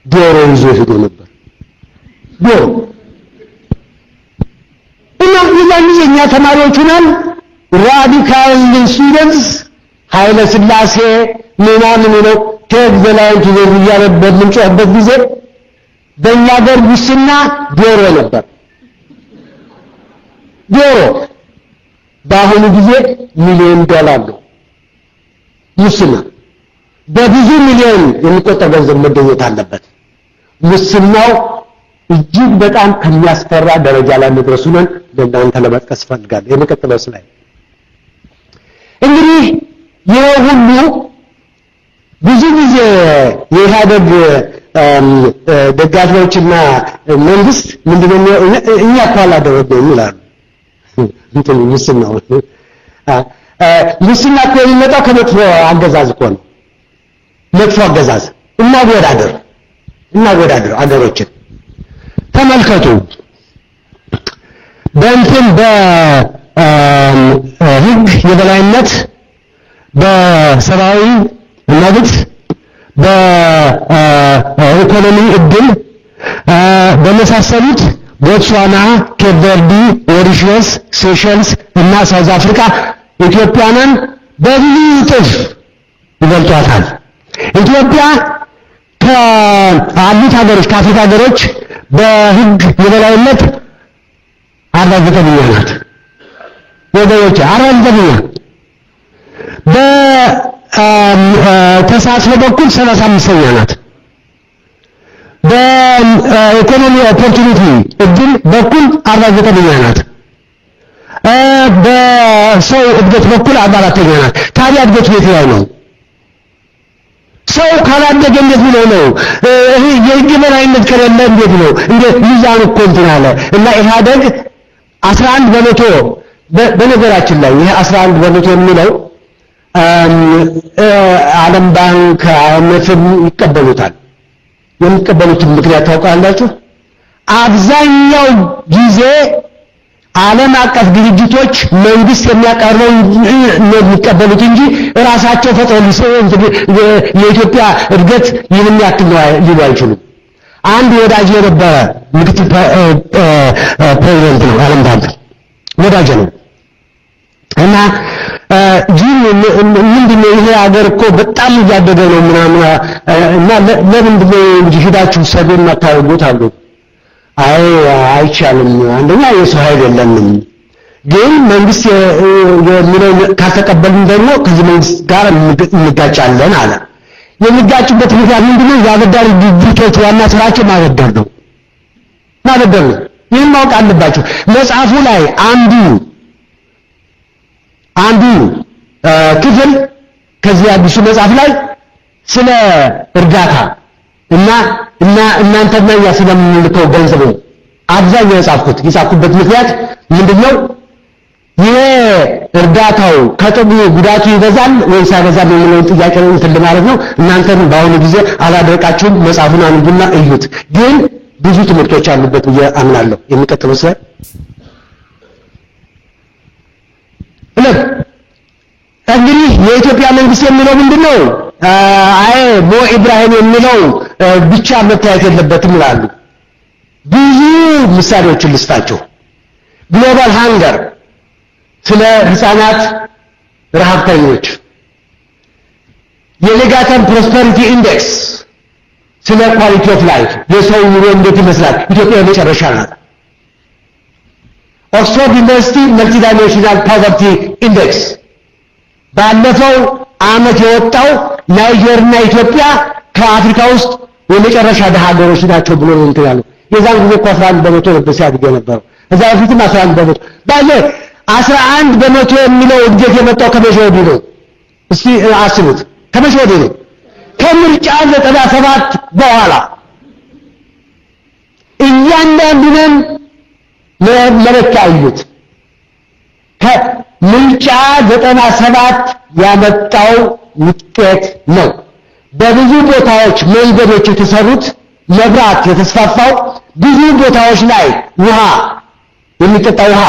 ዶሮ ይዞ ሄዶ ነበር። ዶሮ እና የኛ ተማሪዎች ነን ራዲካል ስቱደንትስ ኃይለ ሥላሴ ምናምን ነው ተግዘላንቱ ያለበት ምንጮህበት ጊዜ በእኛ ሀገር ሙስና ዶሮ ነበር። ዶሮ በአሁኑ ጊዜ ሚሊዮን ዶላር ነው ሙስና። በብዙ ሚሊዮን የሚቆጠር ገንዘብ መገኘት አለበት። ሙስናው እጅግ በጣም ከሚያስፈራ ደረጃ ላይ መድረሱን ለእናንተ ለመጥቀስ ፈልጋለሁ። የሚቀጥለው ስላይ እንግዲህ ይሄ ሁሉ ብዙ ጊዜ የኢህአደግ ደጋፊዎችና መንግስት ምንድነው እኛ እኮ አላደረግነውም ይላሉ። እንትን ሙስናው ሙስና እኮ የሚመጣው ከመጥፎ አገዛዝ እኮ ነው። መጥፎ አገዛዝ እናወዳደር አገሮችን ተመልከቱ። በእንትን በህግ የበላይነት በሰብአዊ መብት በኢኮኖሚ እድል በመሳሰሉት ቦትስዋና፣ ኬፕ ቨርዲ፣ ሞሪሸስ፣ ሴሸልስ እና ሳውዝ አፍሪካ ኢትዮጵያንን በብዙ እጥፍ ይበልጧታል። ኢትዮጵያ ከአሉት ሀገሮች ከአፍሪካ ሀገሮች በህግ የበላይነት 49ኛ ናት። ወገኖች 49ኛ በተሳትፎ በኩል 35ኛ ናት። በኢኮኖሚ ኦፖርቹኒቲ እድል በኩል 49ኛ ናት። በሰው እድገት በኩል 44ኛ ናት። ታዲያ እድገት ቤት ላይ ነው። ሰው ካላደገ እንዴት ብሎ ነው? የህግ የበላይነት ከሌለ እንዴት ነው? እንደ ሚዛኑ እኮ እንትን አለ እና ኢህአደግ 11 በመቶ በነገራችን ላይ ይሄ 11 በመቶ የሚለው ዓለም ባንክ አይኤምኤፍም ይቀበሉታል። የሚቀበሉትን ምክንያት ታውቃላችሁ? አብዛኛው ጊዜ ዓለም አቀፍ ድርጅቶች መንግስት የሚያቀርበው ነው የሚቀበሉት እንጂ ራሳቸው ፈጥረው የኢትዮጵያ እድገት ይህን ያክል ነው ሊሉ አይችሉም። አንድ ወዳጅ የነበረ ምክትል ፕሬዝዳንት ነው ዓለም ባንክ ወዳጅ ነው እና ምንድነው ይሄ ሀገር እኮ በጣም እያደገ ነው ምናምን እና ለምንድነው እንጂ ሄዳችሁ ሰብን ማታውቁት አሉ። አይቻልም። አንደኛ የሰው ኃይል የለንም፣ ግን መንግስት የሚለው ካልተቀበልን ደግሞ ከዚህ መንግስት ጋር እንጋጫለን አለ። የሚጋጭበት ምክንያት ምንድነው? የአበዳሪ ድርጅቶች ዋና ስራቸው ማበደር ነው። ይህን ማወቅ አለባችሁ። መጽሐፉ ላይ አንዱ ክፍል ከዚህ አዲሱ መጽሐፍ ላይ ስለ እርዳታ እና እናንተና ያ ስለምንልከው ገንዘብ ነው አብዛኛው የጻፍኩበት ምክንያት ምንድነው? ይሄ እርዳታው ከጥቅሙ ጉዳቱ ይበዛል ወይስ አይበዛም የሚለውን ጥያቄ ነው እንትን ለማለት ነው። እናንተም በአሁኑ ጊዜ አላደረቃችሁም፣ መጽሐፉን አንብቡና እዩት። ግን ብዙ ትምህርቶች አሉበት ብዬ አምናለሁ። የሚቀጥለው ስላይድ እንግዲህ የኢትዮጵያ መንግስት የሚለው ምንድነው? ሞ ኢብራሂም የሚለው ብቻ መታየት የለበትም ይላሉ። ብዙ ምሳሌዎችን ልስጣቸው። ግሎባል ሃንገር ስለ ህፃናት ረሃብተኞች፣ የሌጋተን ፕሮስፐሪቲ ኢንዴክስ ስለ ኳሊቲ ኦፍ ላይፍ የሰው ኑሮ እንዴት ይመስላል፣ ኢትዮጵያ የመጨረሻ ናት። ኦክስፎርድ ዩኒቨርሲቲ መልቲ ዳይሜንሽናል ፖቨርቲ ኢንዴክስ ባለፈው ዓመት የወጣው ናይጄሪያና ኢትዮጵያ ከአፍሪካ ውስጥ የመጨረሻ ደሃ ሀገሮች ናቸው ብሎ ነው እንትን ያለው። የዛን ጊዜ 11% ነበር ሲያድግ የነበረው። እዛ በፊትም 11% ባለ 11% የሚለው እድገት የመጣው ከመቼ ወዲህ ነው? እስቲ አስቡት። ከመቼ ወዲህ ነው? ከምርጫ 97 በኋላ እያንዳንዱን መለኪያ አዩት። ከምርጫ 97 ያመጣው ውጤት ነው። በብዙ ቦታዎች መንገዶች የተሰሩት፣ መብራት የተስፋፋው፣ ብዙ ቦታዎች ላይ ውሃ የሚጠጣ ውሃ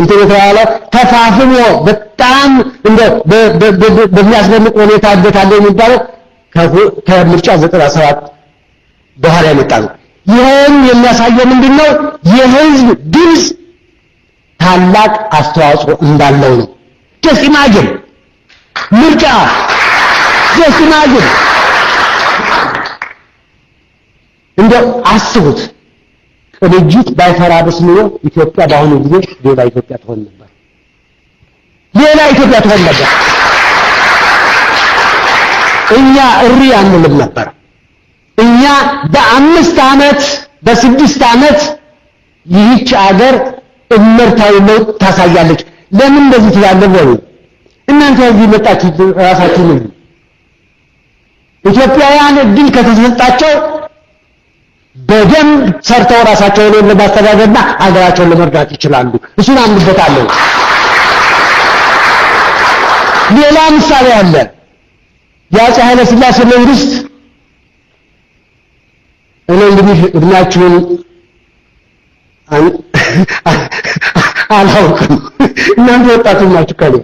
እንትን የተባለ ተፋፍሞ በጣም እንደ በሚያስደንቅ ሁኔታ አለ የሚባለው ከምርጫ 97 በኋላ የመጣ ነው። ይህም የሚያሳየው ምንድነው? የህዝብ ድምፅ ታላቅ አስተዋጽኦ እንዳለው ነው። just imagine ምርጫ just imagine እንደው አስቡት። ቅንጅት ባይፈራርስ ኖሮ ኢትዮጵያ በአሁኑ ጊዜ ሌላ ኢትዮጵያ ትሆን ነበር። እኛ እሪ አንልም ነበር። እኛ በ5 ዓመት በ6 ዓመት ይህች አገር እመርታዊ ለውጥ ታሳያለች። ለምን እንደዚህ ትላለህ ወይ? እናንተ እዚህ መጣችሁ ራሳችሁ ነው። ኢትዮጵያውያን እድል ከተሰጣቸው በደንብ ሰርተው ራሳቸውን ለማስተዳደርና አገራቸውን ለመርዳት ይችላሉ። እሱን አምንበታለሁ። ሌላ ምሳሌ አለ። የአፄ ኃይለ ሥላሴ መንግስት እኔ እንግዲህ እድሜያችሁን አላውቅም፣ እናንተ ወጣቶች ናችሁ። ከኔ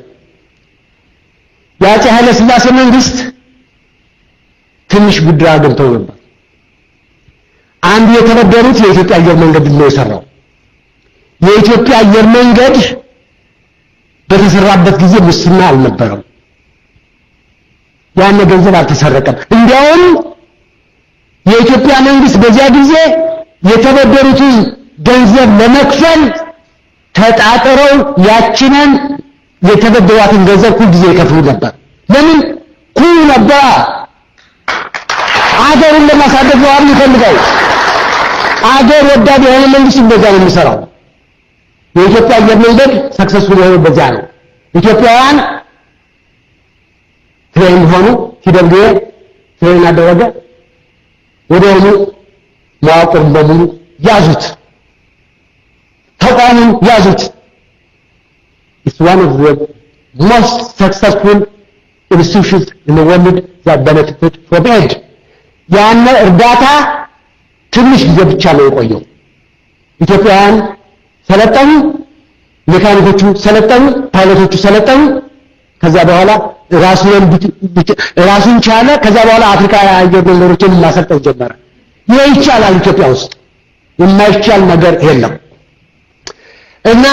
የአፄ ኃይለ ሥላሴ መንግስት ትንሽ ብድር አግኝተው ነበር። አንዱ የተበደሩት የኢትዮጵያ አየር መንገድ ነው የሰራው። የኢትዮጵያ አየር መንገድ በተሰራበት ጊዜ ሙስና አልነበረም። ያን ገንዘብ አልተሰረቀም። እንዲያውም የኢትዮጵያ መንግስት በዚያ ጊዜ የተበደሩትን ገንዘብ ለመክፈል ተጣጥረው ያችንን የተበደሯትን ገንዘብ ሁሉ ጊዜ ይከፍሉ ነበር። ለምን? ኩል ነበር። አገሩን ለማሳደግ ነው የሚፈልገው። አገር ወዳድ የሆነ መንግስት እንደዛ ነው የሚሰራው። የኢትዮጵያ አየር መንገድ ሰክሰስፉል የሆነው በዚያ ነው። ኢትዮጵያውያን ትሬን ሆኑ፣ ሲደብዬ ትሬን አደረገ፣ ወዲያውኑ መዋቅር በሙሉ ያዙት፣ ተቋሙን ያዙት። It's one of the most successful institutions in the world that benefited from aid. ያን እርዳታ ትንሽ ጊዜ ብቻ ነው የቆየው። ኢትዮጵያውያን ሰለጠኑ፣ ሜካኒኮቹ ሰለጠኑ፣ ፓይለቶቹ ሰለጠኑ። ከዛ በኋላ ራሱን ቻለ። ከዛ በኋላ አፍሪካ አየር መንገዶችን ማሰልጠን ጀመረ። ይሄ ይቻላል። ኢትዮጵያ ውስጥ የማይቻል ነገር የለም። እና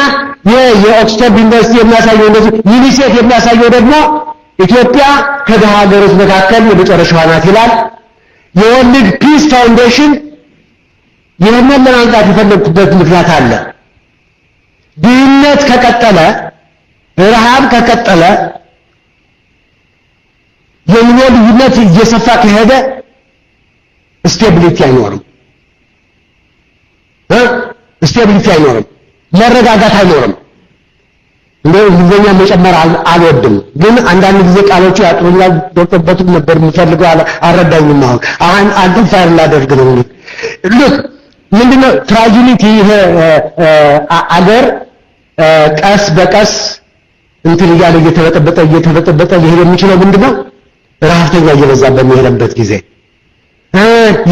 የኦክስፎርድ ዩኒቨርሲቲ የሚያሳየው እንደዚህ፣ ዩኒሴፍ የሚያሳየው ደግሞ ኢትዮጵያ ከደሃ ሀገሮች መካከል የመጨረሻዋ ናት ይላል። የወርልድ ፒስ ፋውንዴሽን ይህንን ለማምጣት የፈለጉበት ምክንያት አለ። ድህነት ከቀጠለ ረሃብ ከቀጠለ የኑሮ ልዩነት እየሰፋ ከሄደ ስቴቢሊቲ አይኖርም ስቴቢሊቲ አይኖርም መረጋጋት አይኖርም እንደው እንግሊዝኛ መጨመር አልወድም ግን አንዳንድ ጊዜ ቃሎቹ ያጥሩኛል ዶክተር ነበር የሚፈልገው አልረዳኝም አሁን አንተን ፋይል ላደርግ ነው ልክ ምንድነው ትራጂዲቲ ይሄ አገር ቀስ በቀስ እንትን ይያለ እየተበጠበጠ ሊሄድ የሚችለው ምንድነው ረሃብተኛ እየበዛ በሚሄድበት ጊዜ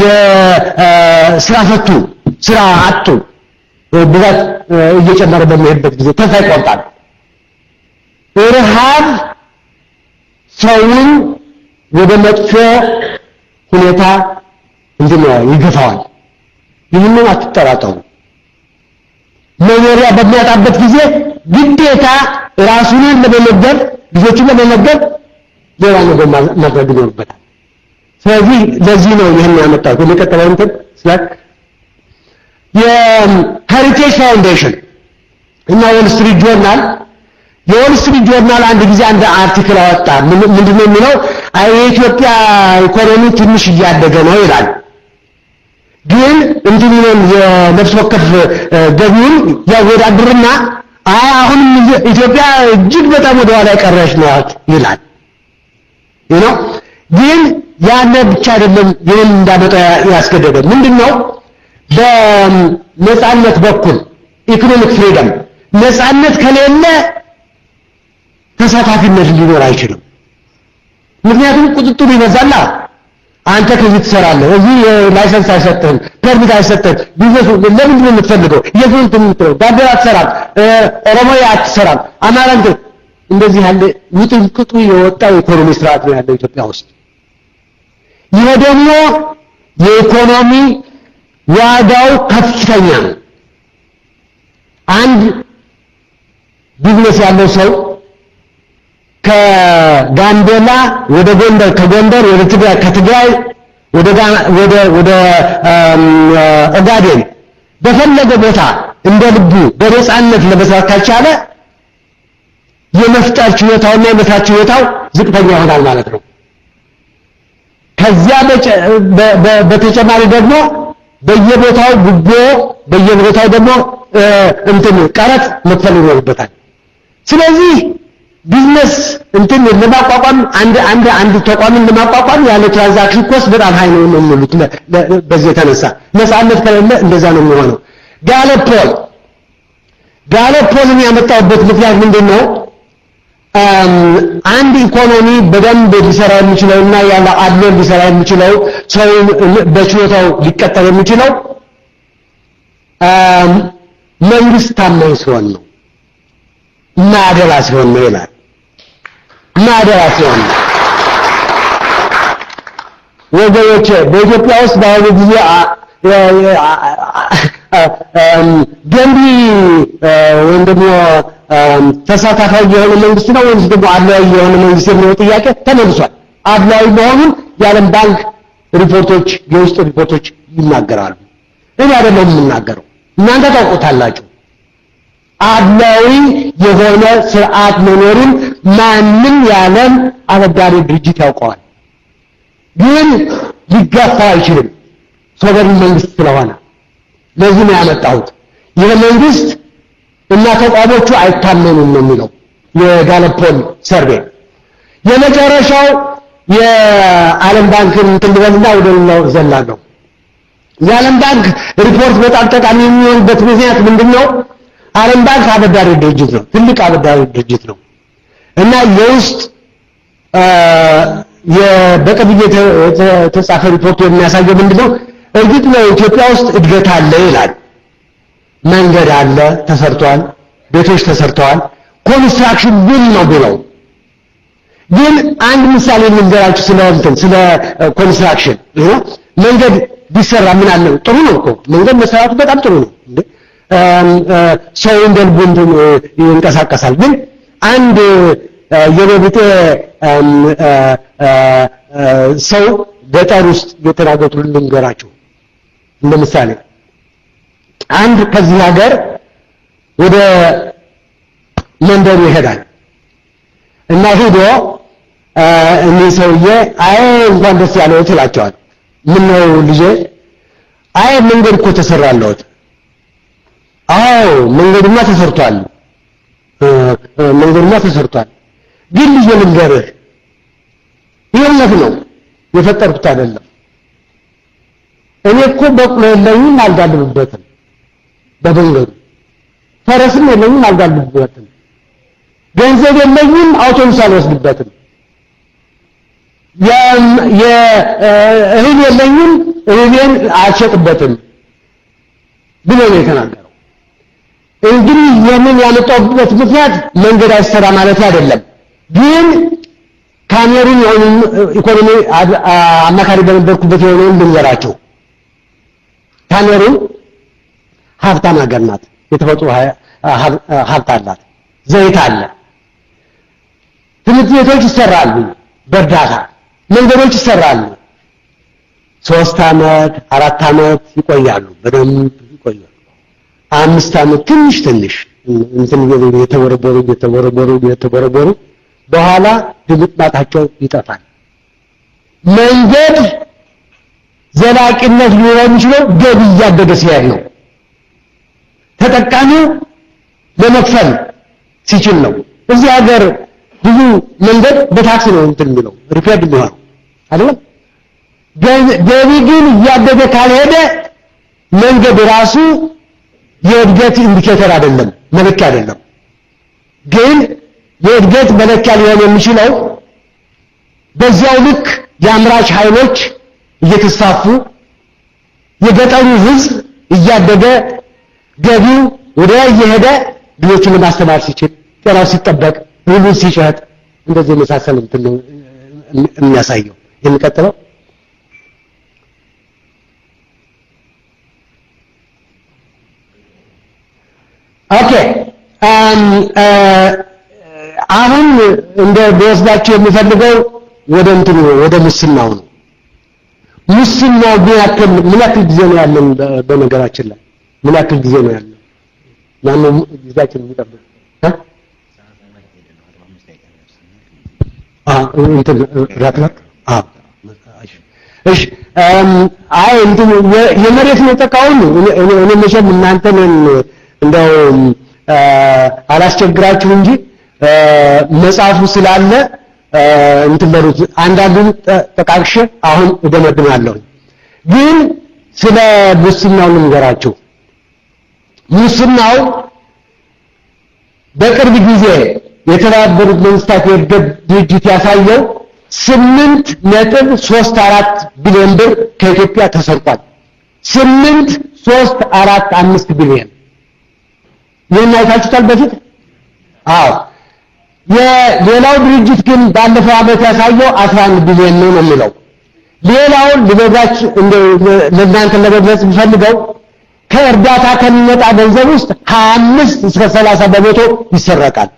የስራ ፈቱ ስራ አጡ ብዛት እየጨመረ በሚሄድበት ጊዜ ተስፋ ይቆርጣል ረሃብ ሰውን ወደ መጥፎ ሁኔታ እንዲኖር ይገፋዋል ይህንን አትጠራጠሩ መኖሪያ በሚያጣበት ጊዜ ግዴታ ራሱን ለመመገብ ልጆቹን ለመመገብ ሌላ ነገር ማድረግ ይኖርበታል ስለዚህ ለዚህ ነው ይሄን ያመጣው ለቀጠለው እንትን ስላክ የሄሪቴጅ ፋውንዴሽን እና ወል ስትሪት ጆርናል የወል ስትሪት ጆርናል አንድ ጊዜ አንድ አርቲክል አወጣ ምንድነው የሚለው የኢትዮጵያ ኢኮኖሚ ትንሽ እያደገ ነው ይላል ግን እንትኑን የነፍስ ወከፍ ገቢውን ያወዳድርና አሁን ኢትዮጵያ እጅግ በጣም ወደ ኋላ ቀረች ነው ይላል ግን ያለ ብቻ አይደለም ይሄን እንዳመጣ ያስገደደ ምንድነው በነጻነት በኩል ኢኮኖሚክ ፍሪደም ነጻነት ከሌለ ተሳታፊነት ሊኖር አይችልም ምክንያቱም ቁጥጥሩ ይበዛላ አንተ ከዚህ ትሰራለህ እዚህ ላይሰንስ አይሰጥህም ፐርሚት አይሰጥህም ቢዝነሱ ለምን ነው የምትፈልገው የፍንት የምትለው ዳንዴራ አትሰራም ኦሮሞያ አትሰራም አማራንት እንደዚህ ያለ ውጥንቅጡ የወጣ ኢኮኖሚ ስርዓት ነው ያለው ኢትዮጵያ ውስጥ ይሄ ደግሞ የኢኮኖሚ ዋጋው ከፍተኛ ነው አንድ ቢዝነስ ያለው ሰው ከጋምቤላ ወደ ጎንደር ከጎንደር ወደ ትግራይ ከትግራይ ወደ ኦጋዴን በፈለገ ቦታ እንደ ልቡ በነጻነት ለመስራት ካልቻለ የመፍጠር ችሎታውና የመስራት ችሎታው ዝቅተኛ ይሆናል ማለት ነው ከዚያ በተጨማሪ ደግሞ በየቦታው ጉቦ በየቦታው ደግሞ እንትን ቀረጥ መክፈል ይኖርበታል ስለዚህ ቢዝነስ እንትን ለማቋቋም አንድ ተቋምን ለማቋቋም ያለ ትራንዛክሽን ኮስት በጣም ሃይ ነው የሚሉት በዚህ የተነሳ ነፃነት ከሌለ እንደዛ ነው የሚሆነው ጋለፖልን ያመጣበት ምክንያት ምንድነው አንድ ኢኮኖሚ በደንብ ሊሰራ የሚችለውና ያለ አድሎ ሊሰራ የሚችለው ሰው በችሎታው ሊቀጠል የሚችለው መንግስት ታማኝ ሲሆን ነው ማደራ ሲሆን ነው ይላል ማደራ ሲሆን ወገኖቼ በኢትዮጵያ ውስጥ ባሉ ጊዜ ገንቢ ወይም ደግሞ ተሳታፊ የሆነ መንግስት ነው ወይስ ደግሞ አድሏዊ የሆነ መንግስት ነው ጥያቄ ተመልሷል አድሏዊ መሆኑን የዓለም ባንክ ሪፖርቶች የውስጥ ሪፖርቶች ይናገራሉ እኔ አይደለም የምናገረው እናንተ ታውቁታላችሁ አድሏዊ የሆነ ስርዓት መኖሩን ማንም የዓለም አበዳሪ ድርጅት ያውቀዋል ግን ሊጋፋ አይችልም ሶቨሬን መንግስት ስለሆነ ለዚህ ነው ያመጣሁት ይሄ መንግስት እና ተቋሞቹ አይታመኑም ነው የሚለው የጋለፖል ሰርቬይ የመጨረሻው የዓለም ባንክን ትንበልና ወደለው ዘላለው የዓለም ባንክ ሪፖርት በጣም ጠቃሚ የሚሆንበት ምክንያት ምንድነው ዓለም ባንክ አበዳሪ ድርጅት ነው ትልቅ አበዳሪ ድርጅት ነው እና የውስጥ በቅርብ የተጻፈ ሪፖርት የሚያሳየው ምንድነው እርግጥ ነው ኢትዮጵያ ውስጥ እድገት አለ ይላል መንገድ አለ ተሰርቷል ቤቶች ተሰርተዋል ኮንስትራክሽን ቡም ነው ብለው ግን አንድ ምሳሌ ልንገራችሁ ስለ ኮንስትራክሽን መንገድ ቢሰራ ምን አለ ጥሩ ነው እኮ መንገድ መሰራቱ በጣም ጥሩ ነው ሰው እንደልቡ ይንቀሳቀሳል ግን አንድ የበብቴ ሰው ገጠር ውስጥ የተናገሩት ልንገራችሁ እንደምሳሌ አንድ ከዚህ ሀገር ወደ መንደሩ ይሄዳል እና ሄዶ እነዚህ ሰውዬ አይ እንኳን ደስ ያለው ይላቸዋል። ምን ነው ልጄ? አይ መንገድ እኮ ተሰራለሁት። አዎ መንገዱማ ተሰርቷል፣ ግን ልጄ ልንገርህ ይኸውልህ ነው የፈጠርኩት አይደለም። እኔ እኮ በቅሎ የለኝም አልጋልብበትም፣ በመንገዱ ፈረስም የለኝም አልጋልብበትም፣ ገንዘብ የለኝም አውቶቡስ አልወስድበትም፣ እህል የለኝም እህሌን አልሸጥበትም ብሎ ነው የተናገረው። እንግዲህ የምን ያመጣሁበት ምክንያት መንገድ አይሰራ ማለት አይደለም፣ ግን ካሜሩን የሆኑ ኢኮኖሚ አማካሪ በነበርኩበት የሆነውን ልንገራቸው። ካሜሩን ሀብታም ሀገር ናት፣ የተፈጥሮ ሀብት አላት፣ ዘይት አለ፣ ትምህርት ቤቶች ይሰራሉ በእርዳታ፣ መንገዶች ይሰራሉ። 3 ዓመት 4 ዓመት ይቆያሉ፣ በደንብ ይቆያሉ። 5 ዓመት ትንሽ እንትን የተቦረቦሩ በኋላ ድምጥማጣቸው ይጠፋል። መንገድ ዘላቂነት ሊኖረው የሚችለው ገቢ እያደገ ሲሄድ ነው። ተጠቃሚው ለመክፈል ሲችል ነው። እዚህ ሀገር ብዙ መንገድ በታክስ ነው እንትን የሚለው ሪፔርድ የሚሆነው አይደለም። ገቢ ግን እያደገ ካልሄደ መንገድ ራሱ የእድገት ኢንዲኬተር አይደለም፣ መለኪያ አይደለም። ግን የእድገት መለኪያ ሊሆን የሚችለው በዚያው ልክ የአምራች ኃይሎች እየተስፋፉ የገጠሩ ሕዝብ እያደገ ገቢው ወደ ላይ እየሄደ ልጆችን ለማስተማር ሲችል፣ ጤናው ሲጠበቅ፣ ሁሉ ሲሸጥ፣ እንደዚህ የመሳሰል እንትን ነው የሚያሳየው። የሚቀጥለው ኦኬ አሁን እንደ በወስዳቸው የሚፈልገው ወደ እንትኑ ወደ ሙስናው ነው። ሙስናው ምን ያክል ጊዜ ነው ያለን? በነገራችን ላይ ምን ያክል ጊዜ ነው ያለን? ማነው ጊዜያችን የሚጠብቅ? እንትን ራክላክ እሺ አይ እንትን የመሬት ነጠቃውን እኔ መቼም እናንተን እንደው አላስቸግራችሁ እንጂ መጽሐፉ ስላለ እንትን በሉት አንዳንዱን ተቃቅሼ አሁን እደመድማለሁ። ግን ስለ ሙስናው ልንገራችሁ። ሙስናው በቅርብ ጊዜ የተባበሩት መንግስታት የእድገት ድርጅት ያሳየው 8.34 ቢሊዮን ብር ከኢትዮጵያ ተሰርቋል። 8.345 ቢሊዮን ይህን አይታችሁታል በፊት? አዎ። የሌላው ድርጅት ግን ባለፈው ዓመት ያሳየው 11 ቢሊዮን ነው የሚለው። ሌላውን ልበዛችሁ ለእናንተ ለመግለጽ የምፈልገው ከእርዳታ ከሚመጣ ገንዘብ ውስጥ 25 እስከ 30 በመቶ ይሰረቃል።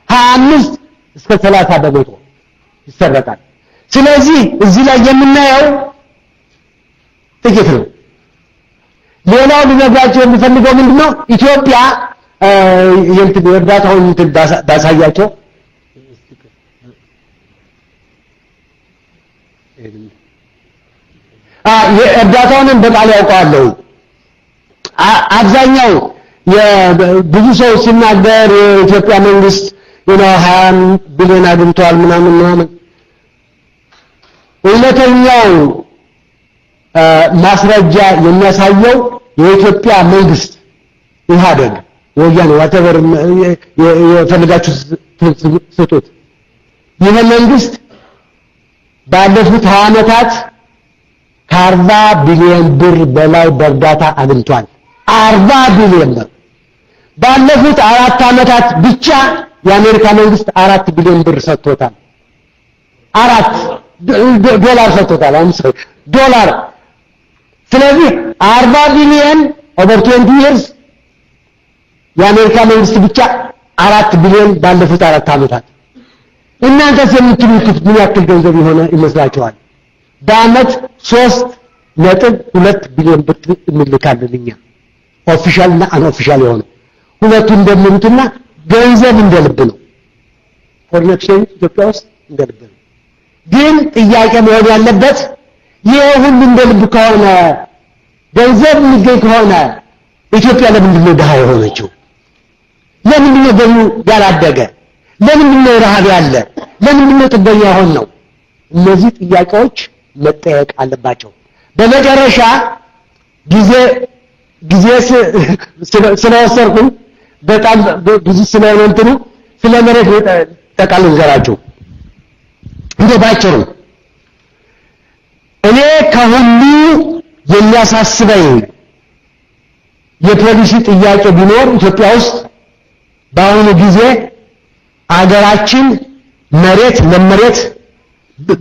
25 እስከ 30 በመቶ ይሰረቃል። ስለዚህ እዚህ ላይ የምናየው ጥቂት ነው። ሌላው ልነግራችሁ የምፈልገው ምንድነው ኢትዮጵያ የእንትን እርዳታውን እንትን ባሳያቸው የእርዳታውን በቃል ያውቃለሁ። አብዛኛው ብዙ ሰው ሲናገር የኢትዮጵያ መንግስት 20 ቢሊዮን አግኝቷል ምናምን እውነተኛው ማስረጃ የሚያሳየው የኢትዮጵያ መንግስት ኢህአደግ ወያኔ whatever የፈልጋችሁ ስጡት። ይህ መንግስት ባለፉት 20 ዓመታት ከ40 ቢሊዮን ብር በላይ በእርዳታ አግኝቷል። 40 ቢሊዮን ብር ባለፉት 4 ዓመታት ብቻ የአሜሪካ መንግስት 4 ቢሊዮን ብር ሰጥቶታል። 4 ዶላር ሰጥቶታል። ዶላር። ስለዚህ 40 ቢሊዮን over 20 years የአሜሪካ መንግስት ብቻ 4 ቢሊዮን ባለፉት 4 ዓመታት። እናንተስ የምትሉት ምን ያክል ገንዘብ የሆነ ይመስላችኋል? በአመት 3.2 ቢሊዮን ብር እንልካለን እኛ ኦፊሻል እና አንኦፊሻል የሆነ ሁለቱም እንደምንትና ገንዘብ እንደልብ ነው ፎሬን ኤክስቼንጅ ኢትዮጵያ ውስጥ እንደልብ ነው ግን ጥያቄ መሆን ያለበት ይሄ ሁሉ እንደልብ ከሆነ ገንዘብ የሚገኝ ከሆነ ኢትዮጵያ ለምንድን ነው ድሃ የሆነችው ለምንድን ነው ገኑ ያላደገ ለምንድን ነው ረሃብ ያለ ለምንድን ነው ጥገኛ የሆነው እነዚህ ጥያቄዎች መጠየቅ አለባቸው በመጨረሻ ጊዜ ስለወሰድኩ በጣም ብዙ ስለሆነ ስለ መሬት ጠቃሎ ዘራችሁ እንደ ባጭሩ እኔ ከሁሉ የሚያሳስበኝ የፖሊሲ ጥያቄ ቢኖር ኢትዮጵያ ውስጥ በአሁኑ ጊዜ አገራችን መሬት ለመሬት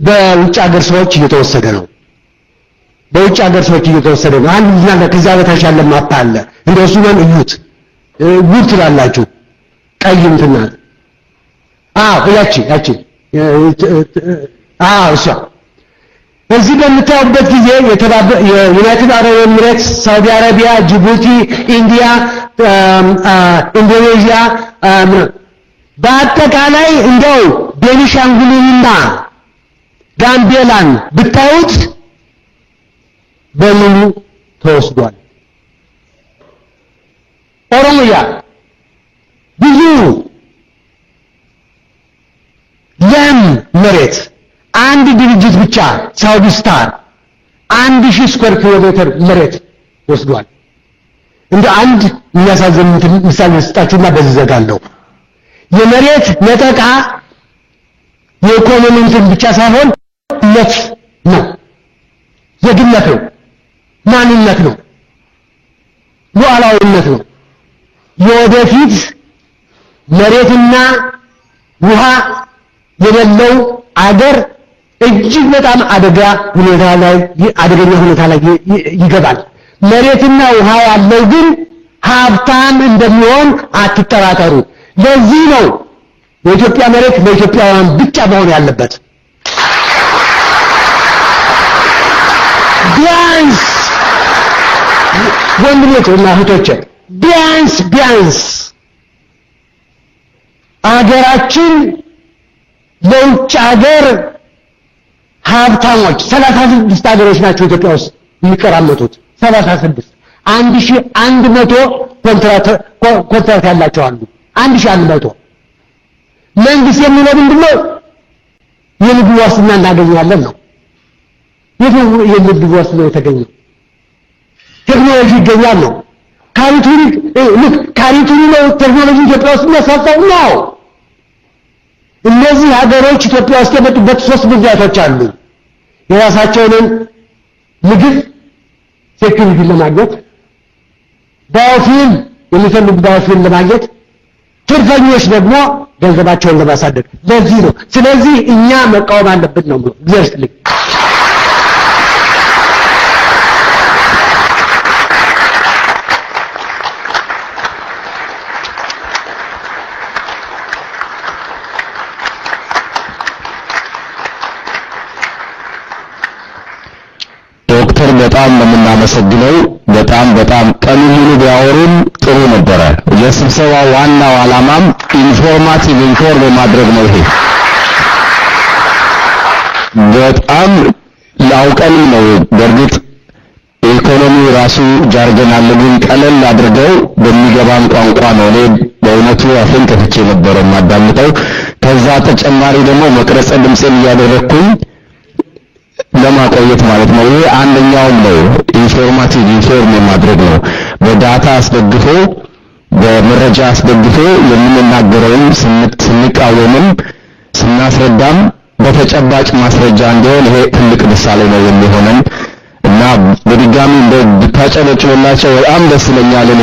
በውጭ ሀገር ሰዎች እየተወሰደ ነው በውጭ ሀገር ሰዎች እየተወሰደ ነው አንድ ዝናለ ከዛ በታች ያለ ማፕ አለ እንደሱ ነው እዩት ጉድ ትላላችሁ ቀይምትና ያቺ እሷ እዚህ በምታዩበት ጊዜ የዩናይትድ አረብ ኤሚሬትስ ሳውዲ አረቢያ ጅቡቲ ኢንዲያ ኢንዶኔዥያ በአጠቃላይ እንደው ቤኒሻንጉልና ጋምቤላን ብታዩት በሙሉ ተወስዷል ኦሮሚያ ብዙ ለም መሬት አንድ ድርጅት ብቻ ሳውዲ ስታር 1000 ስኩዌር ኪሎ ሜትር መሬት ወስዷል እንደ አንድ የሚያሳዝን ምሳሌ ልስጣችሁና በዚህ ዘጋለሁ የመሬት ነጠቃ የኢኮኖሚ እንትን ብቻ ሳይሆን ነፍስ ነው የግነት ነው ማንነት ነው ሉዓላዊነት ነው የወደፊት መሬትና ውሃ የሌለው አገር እጅግ በጣም አደገኛ ሁኔታ ላይ ይገባል መሬትና ውሃ ያለው ግን ሀብታም እንደሚሆን አትጠራጠሩ ለዚህ ነው የኢትዮጵያ መሬት ለኢትዮጵያውያን ብቻ መሆን ያለበት ቢያንስ ወንድሞችና እህቶች ቢያንስ አገራችን ለውጭ ሀገር ሀብታሞች 36 ሀገሮች ናቸው ኢትዮጵያ ውስጥ የሚቀራመጡት 36 1100 ኮንትራክት ያላቸው አሉ 1100 መንግስት የሚለው ምንድነው የንግድ ዋስትና እናገኛለን ነው የንግድ ዋስትና የተገኘው ቴክኖሎጂ ይገኛል ነው ካሪቱሪ ነው ቴክኖሎጂ ኢትዮጵያ ውስጥ የሚያሳጣው ነው እነዚህ ሀገሮች ኢትዮጵያ ውስጥ የመጡበት 3 ምክንያቶች አሉ የራሳቸውን ምግብ ሴኩሪቲ ለማግኘት ባዮፊል የሚፈልጉ ባዮፊል ለማግኘት ትርፈኞች ደግሞ ገንዘባቸውን ለማሳደግ ለዚህ ነው ስለዚህ እኛ መቃወም አለብን ነው እግዚአብሔር ዶክተር በጣም ለምናመሰግነው በጣም ቀኑ ሙሉ ቢያወሩን ጥሩ ነበር የስብሰባው ዋናው ዓላማም ኢንፎርማቲቭ ኢንፎርም ማድረግ ነው ይሄ በጣም ላውቀን ነው በርግጥ ኢኮኖሚ ራሱ ጃርገን አለግን ቀለል አድርገው በሚገባን ቋንቋ ነው እኔ በእውነቱ አፈን ከፍቼ ነበር ማዳምጠው ከዛ ተጨማሪ ደግሞ መቅረጸ ድምጽን ያደረኩኝ ለማቆየት ማለት ነው ይሄ አንደኛው ነው ኢንፎርማቲቭ ኢንፎርም ማድረግ ነው በዳታ አስደግፎ በመረጃ አስደግፎ የምንናገረውን ስንቃወምም ስናስረዳም በተጨባጭ ማስረጃ እንደሆነ ይሄ ትልቅ ምሳሌ ነው የሚሆነን እና በድጋሚ እንደታጨበጭበላቸው በጣም ደስ ይለኛል እኔ